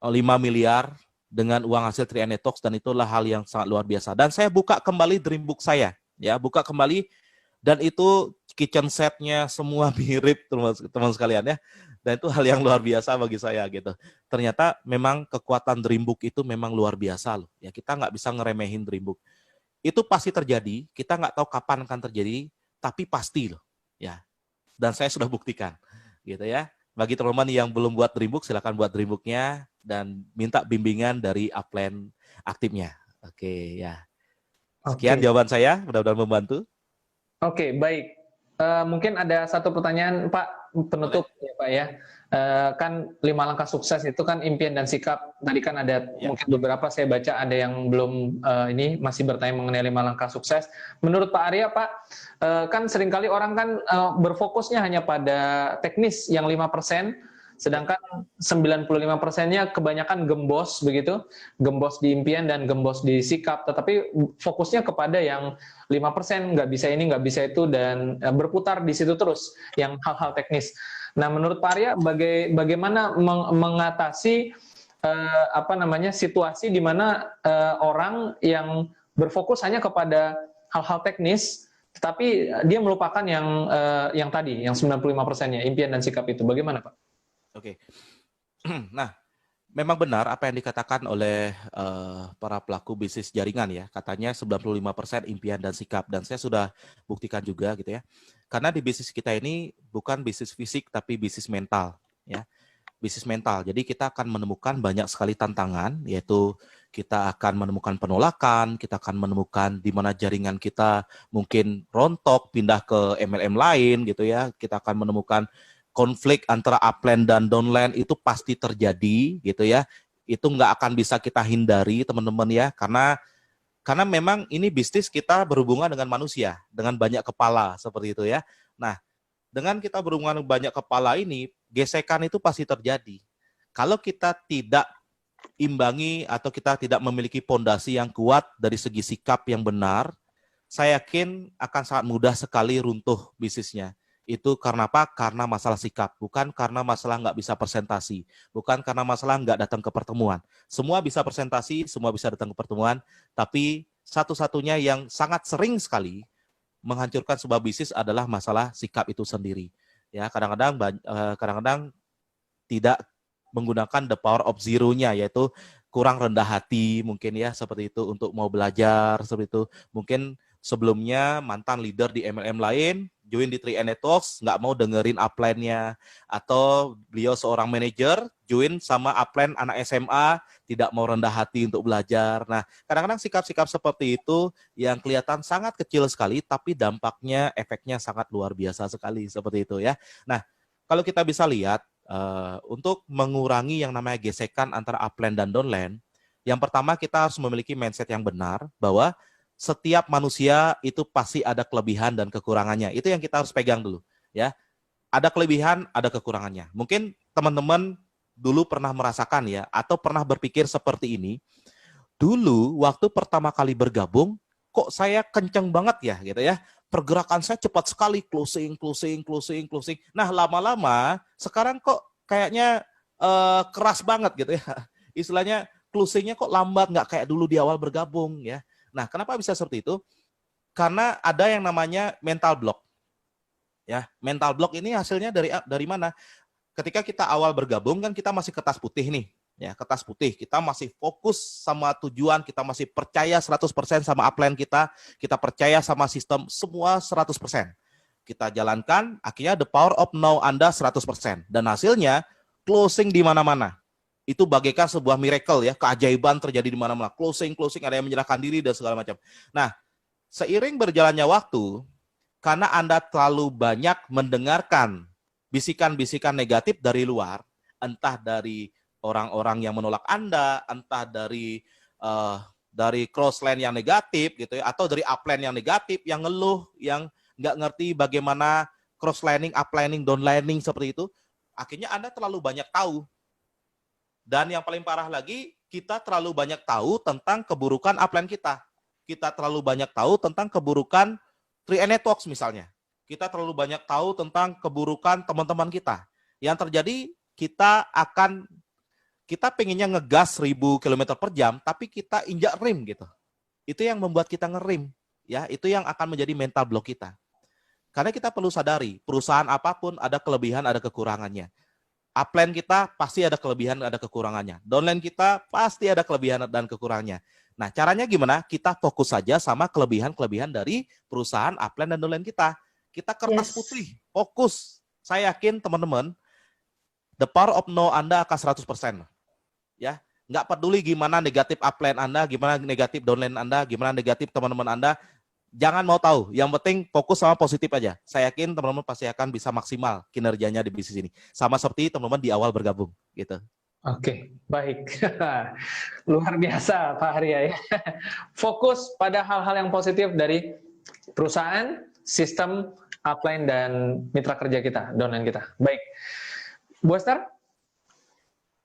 5 miliar dengan uang hasil 3i Network, dan itulah hal yang sangat luar biasa. Dan saya buka kembali Dreambook saya, ya, buka kembali, dan itu kitchen setnya semua mirip teman-teman sekalian ya. Dan itu hal yang luar biasa bagi saya gitu. Ternyata memang kekuatan Dreambook itu memang luar biasa loh. Ya, kita nggak bisa ngeremehin Dreambook. Itu pasti terjadi, kita nggak tahu kapan akan terjadi, tapi pasti loh. Ya. Dan saya sudah buktikan gitu ya. Bagi teman-teman yang belum buat Dreambook, silakan buat Dreambooknya dan minta bimbingan dari upline aktifnya. Oke ya. Sekian jawaban saya, mudah-mudahan membantu. Oke, baik. Mungkin ada satu pertanyaan Pak penutup ya Pak ya. kan 5 langkah sukses itu kan impian dan sikap. Tadi kan ada mungkin beberapa saya baca ada yang belum ini masih bertanya mengenai 5 langkah sukses. Menurut Pak Arya, Pak, kan seringkali orang kan berfokusnya hanya pada teknis yang 5%, sedangkan 95%-nya kebanyakan gembos begitu, gembos di impian dan gembos di sikap, tetapi fokusnya kepada yang 5%, nggak bisa ini, nggak bisa itu, dan berputar di situ terus, yang hal-hal teknis. Nah, menurut Pak Arya, bagaimana mengatasi situasi di mana orang yang berfokus hanya kepada hal-hal teknis, tetapi dia melupakan yang tadi, yang 95%-nya, impian dan sikap itu. Bagaimana, Pak? Oke. Nah, memang benar apa yang dikatakan oleh para pelaku bisnis jaringan ya. Katanya 95% impian dan sikap. Dan saya sudah buktikan juga gitu ya. Karena di bisnis kita ini bukan bisnis fisik tapi bisnis mental ya. Bisnis mental. Jadi kita akan menemukan banyak sekali tantangan, yaitu kita akan menemukan penolakan, kita akan menemukan di mana jaringan kita mungkin rontok, pindah ke MLM lain gitu ya. Kita akan menemukan konflik antara upline dan downline, itu pasti terjadi gitu ya. Itu nggak akan bisa kita hindari teman-teman ya, karena memang ini bisnis kita berhubungan dengan manusia, dengan banyak kepala seperti itu ya. Nah, dengan kita berhubungan dengan banyak kepala ini, gesekan itu pasti terjadi. Kalau kita tidak imbangi atau kita tidak memiliki pondasi yang kuat dari segi sikap yang benar, saya yakin akan sangat mudah sekali runtuh bisnisnya. Itu karena apa? Karena masalah sikap, bukan karena masalah nggak bisa presentasi, bukan karena masalah nggak datang ke pertemuan. Semua bisa presentasi, semua bisa datang ke pertemuan, tapi satu-satunya yang sangat sering sekali menghancurkan sebuah bisnis adalah masalah sikap itu sendiri. Ya, kadang-kadang tidak menggunakan the power of zero-nya, yaitu kurang rendah hati mungkin ya, seperti itu, untuk mau belajar seperti itu. Mungkin sebelumnya mantan leader di MLM lain, join di 3N Networks, nggak mau dengerin upline-nya. Atau beliau seorang manajer, join sama upline anak SMA, tidak mau rendah hati untuk belajar. Nah, kadang-kadang sikap-sikap seperti itu yang kelihatan sangat kecil sekali, tapi dampaknya, efeknya sangat luar biasa sekali, seperti itu ya. Nah, kalau kita bisa lihat, untuk mengurangi yang namanya gesekan antara upline dan downline, yang pertama kita harus memiliki mindset yang benar, bahwa setiap manusia itu pasti ada kelebihan dan kekurangannya. Itu yang kita harus pegang dulu ya. Ada kelebihan, ada kekurangannya. Mungkin teman-teman dulu pernah merasakan ya, atau pernah berpikir seperti ini. Dulu waktu pertama kali bergabung, kok saya kenceng banget ya gitu ya. Pergerakan saya cepat sekali, closing. Nah, lama-lama sekarang kok kayaknya keras banget gitu ya. Istilahnya closingnya kok lambat, nggak kayak dulu di awal bergabung ya. Nah, kenapa bisa seperti itu? Karena ada yang namanya mental block. Ya, mental block ini hasilnya dari mana? Ketika kita awal bergabung kan kita masih kertas putih nih. Ya, kertas putih. Kita masih fokus sama tujuan, kita masih percaya 100% sama upline kita percaya sama sistem, semua 100%. Kita jalankan, akhirnya the power of now Anda 100%. Dan hasilnya closing di mana-mana. Itu bagaikan sebuah miracle ya, keajaiban terjadi di mana-mana. Closing, ada yang menyerahkan diri dan segala macam. Nah, seiring berjalannya waktu, karena Anda terlalu banyak mendengarkan bisikan-bisikan negatif dari luar, entah dari orang-orang yang menolak Anda, entah dari crossline yang negatif gitu ya, atau dari upline yang negatif, yang ngeluh, yang nggak ngerti bagaimana crosslining, uplining, downlining seperti itu, akhirnya Anda terlalu banyak tahu. Dan yang paling parah lagi, kita terlalu banyak tahu tentang keburukan upline kita. Kita terlalu banyak tahu tentang keburukan 3N Networks misalnya. Kita terlalu banyak tahu tentang keburukan teman-teman kita. Yang terjadi, kita pengennya ngegas 1000 km per jam, tapi kita injak rem gitu. Itu yang membuat kita ngerem. Ya, itu yang akan menjadi mental block kita. Karena kita perlu sadari, perusahaan apapun ada kelebihan, ada kekurangannya. Upline kita pasti ada kelebihan, ada kekurangannya. Downline kita pasti ada kelebihan dan kekurangannya. Nah, caranya gimana? Kita fokus saja sama kelebihan-kelebihan dari perusahaan upline dan downline kita. Kita kertas putih, fokus. Saya yakin teman-teman, the power of no Anda akan 100%. Ya, nggak peduli gimana negatif upline Anda, gimana negatif downline Anda, gimana negatif teman-teman Anda. Jangan mau tahu, yang penting fokus sama positif aja. Saya yakin teman-teman pasti akan bisa maksimal kinerjanya di bisnis ini. Sama seperti teman-teman di awal bergabung, gitu. Oke, baik. Luar biasa Pak Arya ya. Fokus pada hal-hal yang positif dari perusahaan, sistem, upline, dan mitra kerja kita, downline kita. Baik. Bu Esther?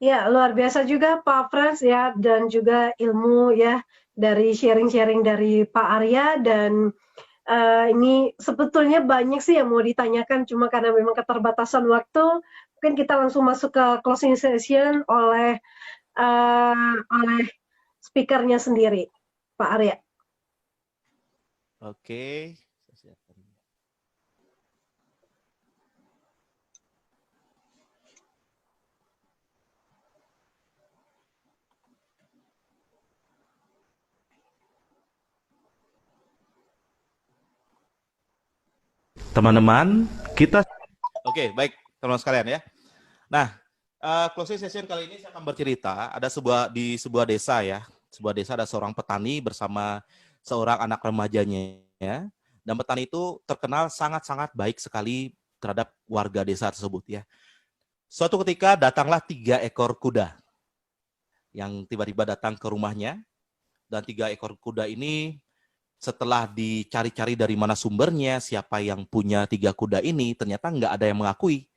Ya, luar biasa juga Pak Frans ya, dan juga ilmu ya dari sharing-sharing dari Pak Arya, dan ini sebetulnya banyak sih yang mau ditanyakan, cuma karena memang keterbatasan waktu, mungkin kita langsung masuk ke closing session oleh speakernya sendiri, Pak Arya. Oke. Teman-teman, kita oke, baik teman-teman sekalian ya. Nah, closing session kali ini saya akan bercerita ada di sebuah desa ya. Sebuah desa ada seorang petani bersama seorang anak remajanya ya. Dan petani itu terkenal sangat-sangat baik sekali terhadap warga desa tersebut ya. Suatu ketika datanglah 3 ekor kuda yang tiba-tiba datang ke rumahnya, dan 3 ekor kuda ini setelah dicari-cari dari mana sumbernya, siapa yang punya 3 kuda ini, ternyata nggak ada yang mengakui.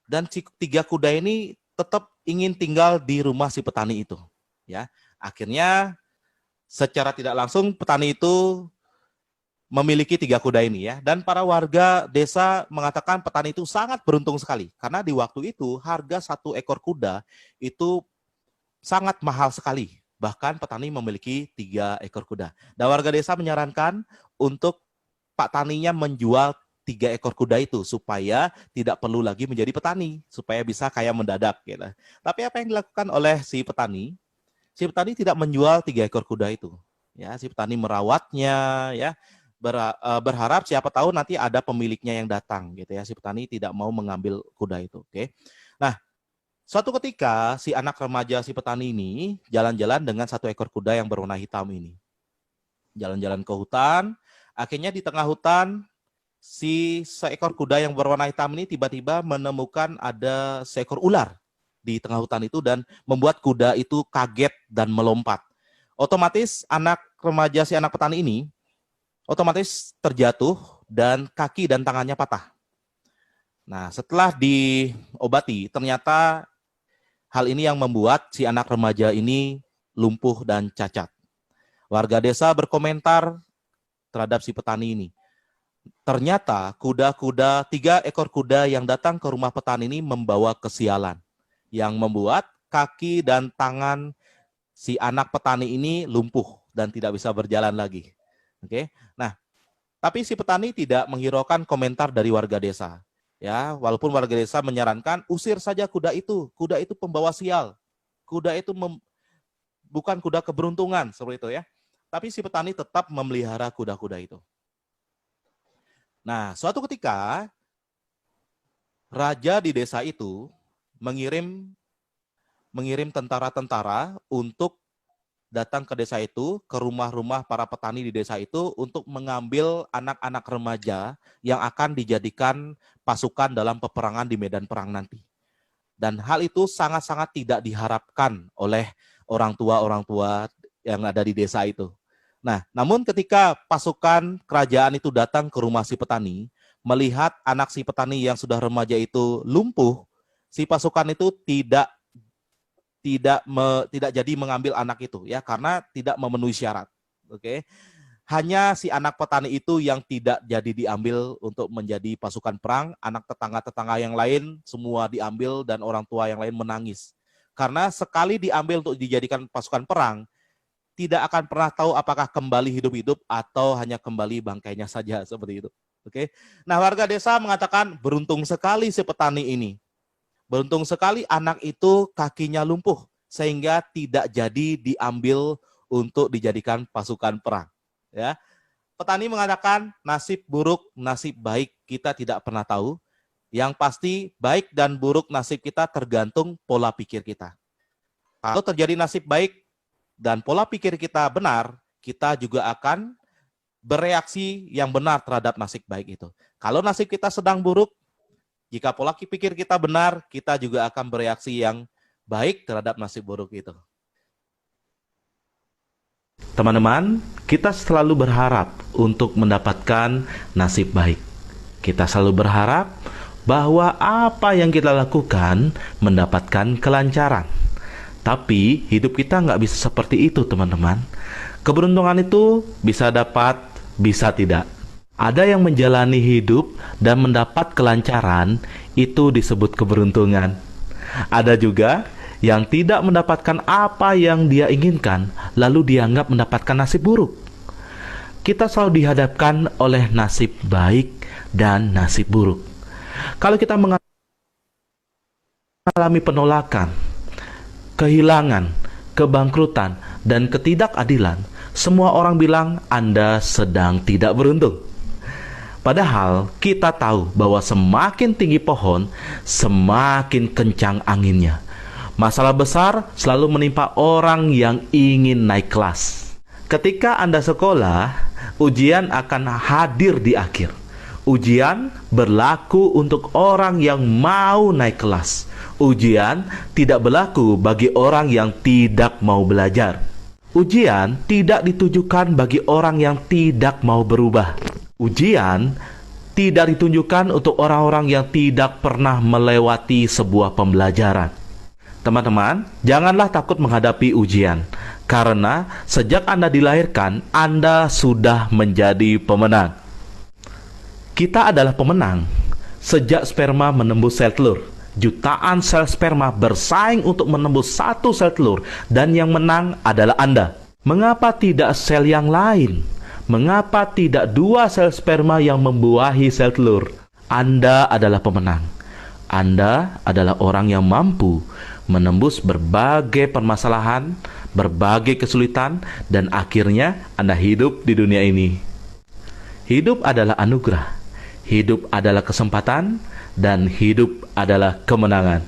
Dan si 3 kuda ini tetap ingin tinggal di rumah si petani itu. Ya, akhirnya secara tidak langsung petani itu memiliki 3 kuda ini ya. Dan para warga desa mengatakan petani itu sangat beruntung sekali. Karena di waktu itu harga 1 ekor kuda itu sangat mahal sekali. Bahkan petani memiliki 3 ekor kuda. Dan warga desa menyarankan untuk Pak Taninya menjual 3 ekor kuda itu supaya tidak perlu lagi menjadi petani, supaya bisa kaya mendadak. Gitu. Tapi apa yang dilakukan oleh si petani? Si petani tidak menjual 3 ekor kuda itu. Ya, si petani merawatnya, ya, berharap siapa tahu nanti ada pemiliknya yang datang. Gitu ya, si petani tidak mau mengambil kuda itu. Oke. Nah. Suatu ketika, si anak remaja si petani ini jalan-jalan dengan 1 ekor kuda yang berwarna hitam ini. Jalan-jalan ke hutan, akhirnya di tengah hutan, si seekor kuda yang berwarna hitam ini tiba-tiba menemukan ada seekor ular di tengah hutan itu dan membuat kuda itu kaget dan melompat. Otomatis anak remaja si anak petani ini otomatis terjatuh dan kaki dan tangannya patah. Nah, setelah diobati, ternyata hal ini yang membuat si anak remaja ini lumpuh dan cacat. Warga desa berkomentar terhadap si petani ini. Ternyata 3 ekor kuda yang datang ke rumah petani ini membawa kesialan. Yang membuat kaki dan tangan si anak petani ini lumpuh dan tidak bisa berjalan lagi. Oke. Nah, tapi si petani tidak menghiraukan komentar dari warga desa. Ya, walaupun warga desa menyarankan usir saja kuda itu pembawa sial, kuda itu bukan kuda keberuntungan seperti itu ya. Tapi si petani tetap memelihara kuda-kuda itu. Nah, suatu ketika raja di desa itu mengirim tentara-tentara untuk datang ke desa itu, ke rumah-rumah para petani di desa itu untuk mengambil anak-anak remaja yang akan dijadikan pasukan dalam peperangan di medan perang nanti. Dan hal itu sangat-sangat tidak diharapkan oleh orang tua yang ada di desa itu. Nah, namun ketika pasukan kerajaan itu datang ke rumah si petani, melihat anak si petani yang sudah remaja itu lumpuh, si pasukan itu tidak jadi mengambil anak itu ya karena tidak memenuhi syarat. Oke. Hanya si anak petani itu yang tidak jadi diambil untuk menjadi pasukan perang, anak tetangga-tetangga yang lain semua diambil dan orang tua yang lain menangis. Karena sekali diambil untuk dijadikan pasukan perang, tidak akan pernah tahu apakah kembali hidup-hidup atau hanya kembali bangkainya saja seperti itu. Oke. Nah, warga desa mengatakan beruntung sekali si petani ini. Beruntung sekali anak itu kakinya lumpuh sehingga tidak jadi diambil untuk dijadikan pasukan perang. Ya, petani mengatakan nasib buruk, nasib baik kita tidak pernah tahu. Yang pasti baik dan buruk nasib kita tergantung pola pikir kita. Kalau terjadi nasib baik dan pola pikir kita benar, kita juga akan bereaksi yang benar terhadap nasib baik itu. Kalau nasib kita sedang buruk, jika pola pikir kita benar, kita juga akan bereaksi yang baik terhadap nasib buruk itu. Teman-teman, kita selalu berharap untuk mendapatkan nasib baik. Kita selalu berharap bahwa apa yang kita lakukan mendapatkan kelancaran. Tapi hidup kita nggak bisa seperti itu, teman-teman. Keberuntungan itu bisa dapat, bisa tidak. Ada yang menjalani hidup dan mendapat kelancaran, itu disebut keberuntungan. Ada juga yang tidak mendapatkan apa yang dia inginkan, lalu dianggap mendapatkan nasib buruk. Kita selalu dihadapkan oleh nasib baik dan nasib buruk. Kalau kita mengalami penolakan, kehilangan, kebangkrutan, dan ketidakadilan, semua orang bilang Anda sedang tidak beruntung. Padahal kita tahu bahwa semakin tinggi pohon, semakin kencang anginnya. Masalah besar selalu menimpa orang yang ingin naik kelas. Ketika Anda sekolah, ujian akan hadir di akhir. Ujian berlaku untuk orang yang mau naik kelas. Ujian tidak berlaku bagi orang yang tidak mau belajar. Ujian tidak ditujukan bagi orang yang tidak mau berubah. Ujian tidak ditunjukkan untuk orang-orang yang tidak pernah melewati sebuah pembelajaran. Teman-teman, janganlah takut menghadapi ujian, karena sejak Anda dilahirkan, Anda sudah menjadi pemenang. Kita adalah pemenang. Sejak sperma menembus sel telur, jutaan sel sperma bersaing untuk menembus satu sel telur, dan yang menang adalah Anda. Mengapa tidak sel yang lain? Mengapa tidak dua sel sperma yang membuahi sel telur? Anda adalah pemenang. Anda adalah orang yang mampu menembus berbagai permasalahan, berbagai kesulitan, dan akhirnya Anda hidup di dunia ini. Hidup adalah anugerah. Hidup adalah kesempatan, dan hidup adalah kemenangan.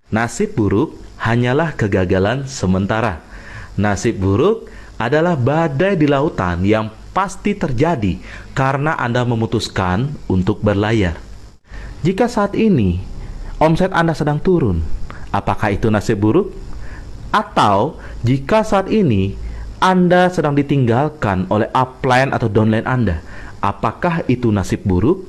Nasib buruk hanyalah kegagalan sementara. Nasib buruk adalah badai di lautan yang pasti terjadi karena Anda memutuskan untuk berlayar. Jika saat ini omset Anda sedang turun, apakah itu nasib buruk? Atau jika saat ini Anda sedang ditinggalkan oleh upline atau downline Anda, apakah itu nasib buruk?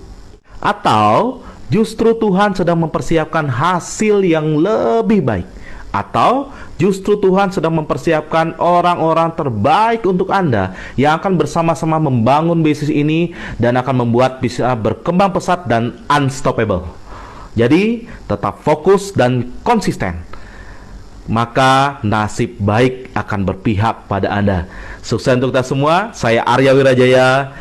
Atau justru Tuhan sedang mempersiapkan hasil yang lebih baik? Atau justru Tuhan sedang mempersiapkan orang-orang terbaik untuk Anda yang akan bersama-sama membangun bisnis ini dan akan membuat bisa berkembang pesat dan unstoppable. Jadi tetap fokus dan konsisten, maka nasib baik akan berpihak pada Anda. Sukses untuk kita semua. Saya Arya Wirajaya,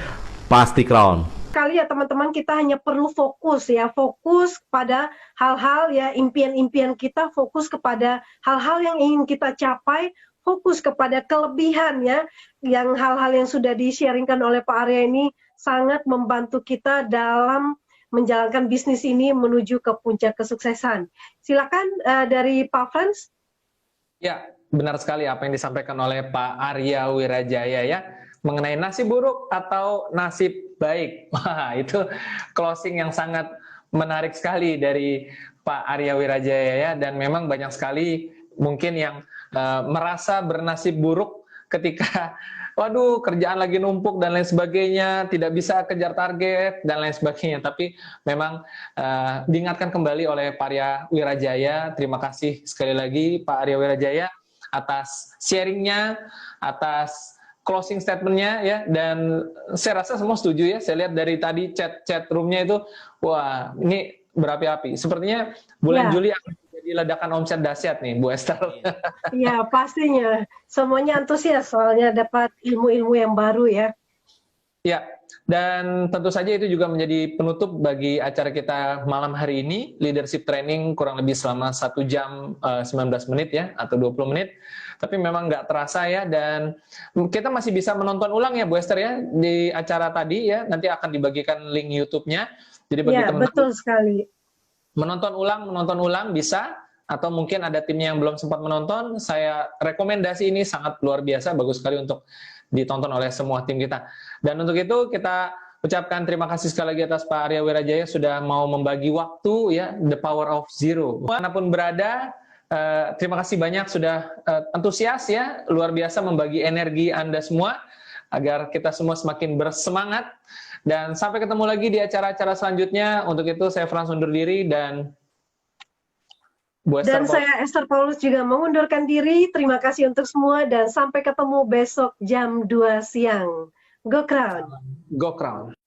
Pasti Crown. Kali ya teman-teman, kita hanya perlu fokus ya, fokus pada hal-hal ya, impian-impian kita, fokus kepada hal-hal yang ingin kita capai, fokus kepada kelebihan ya, yang hal-hal yang sudah di-sharingkan oleh Pak Arya ini sangat membantu kita dalam menjalankan bisnis ini menuju ke puncak kesuksesan. Silakan dari Pak Frans. Ya, benar sekali apa yang disampaikan oleh Pak Arya Wirajaya ya, mengenai nasib buruk atau nasib baik. Wah, itu closing yang sangat menarik sekali dari Pak Arya Wirajaya ya, dan memang banyak sekali mungkin yang merasa bernasib buruk ketika waduh kerjaan lagi numpuk dan lain sebagainya, tidak bisa kejar target dan lain sebagainya. Tapi memang diingatkan kembali oleh Pak Arya Wirajaya. Terima kasih sekali lagi Pak Arya Wirajaya atas sharingnya, atas closing statementnya ya, dan saya rasa semua setuju ya. Saya lihat dari tadi chat roomnya itu, wah ini berapi-api. Sepertinya bulan Juli akan jadi ledakan omset dahsyat nih, Bu Esther. Ya pastinya, semuanya antusias soalnya dapat ilmu-ilmu yang baru ya. Ya, dan tentu saja itu juga menjadi penutup bagi acara kita malam hari ini, leadership training kurang lebih selama 1 jam 19 menit ya, atau 20 menit. Tapi memang nggak terasa ya, dan kita masih bisa menonton ulang ya Bu Esther ya, di acara tadi ya, nanti akan dibagikan link YouTube-nya. Jadi bagi teman-teman betul sekali. menonton ulang bisa, atau mungkin ada timnya yang belum sempat menonton, saya rekomendasi ini sangat luar biasa, bagus sekali untuk ditonton oleh semua tim kita. Dan untuk itu kita ucapkan terima kasih sekali lagi atas Pak Arya Wirajaya sudah mau membagi waktu ya, the power of zero. Manapun berada, terima kasih banyak sudah antusias ya, luar biasa membagi energi Anda semua agar kita semua semakin bersemangat. Dan sampai ketemu lagi di acara-acara selanjutnya. Untuk itu saya Frans undur diri dan dan saya Esther Paulus juga mengundurkan diri. Terima kasih untuk semua dan sampai ketemu besok jam 2 siang. Go Crown! Go Crown!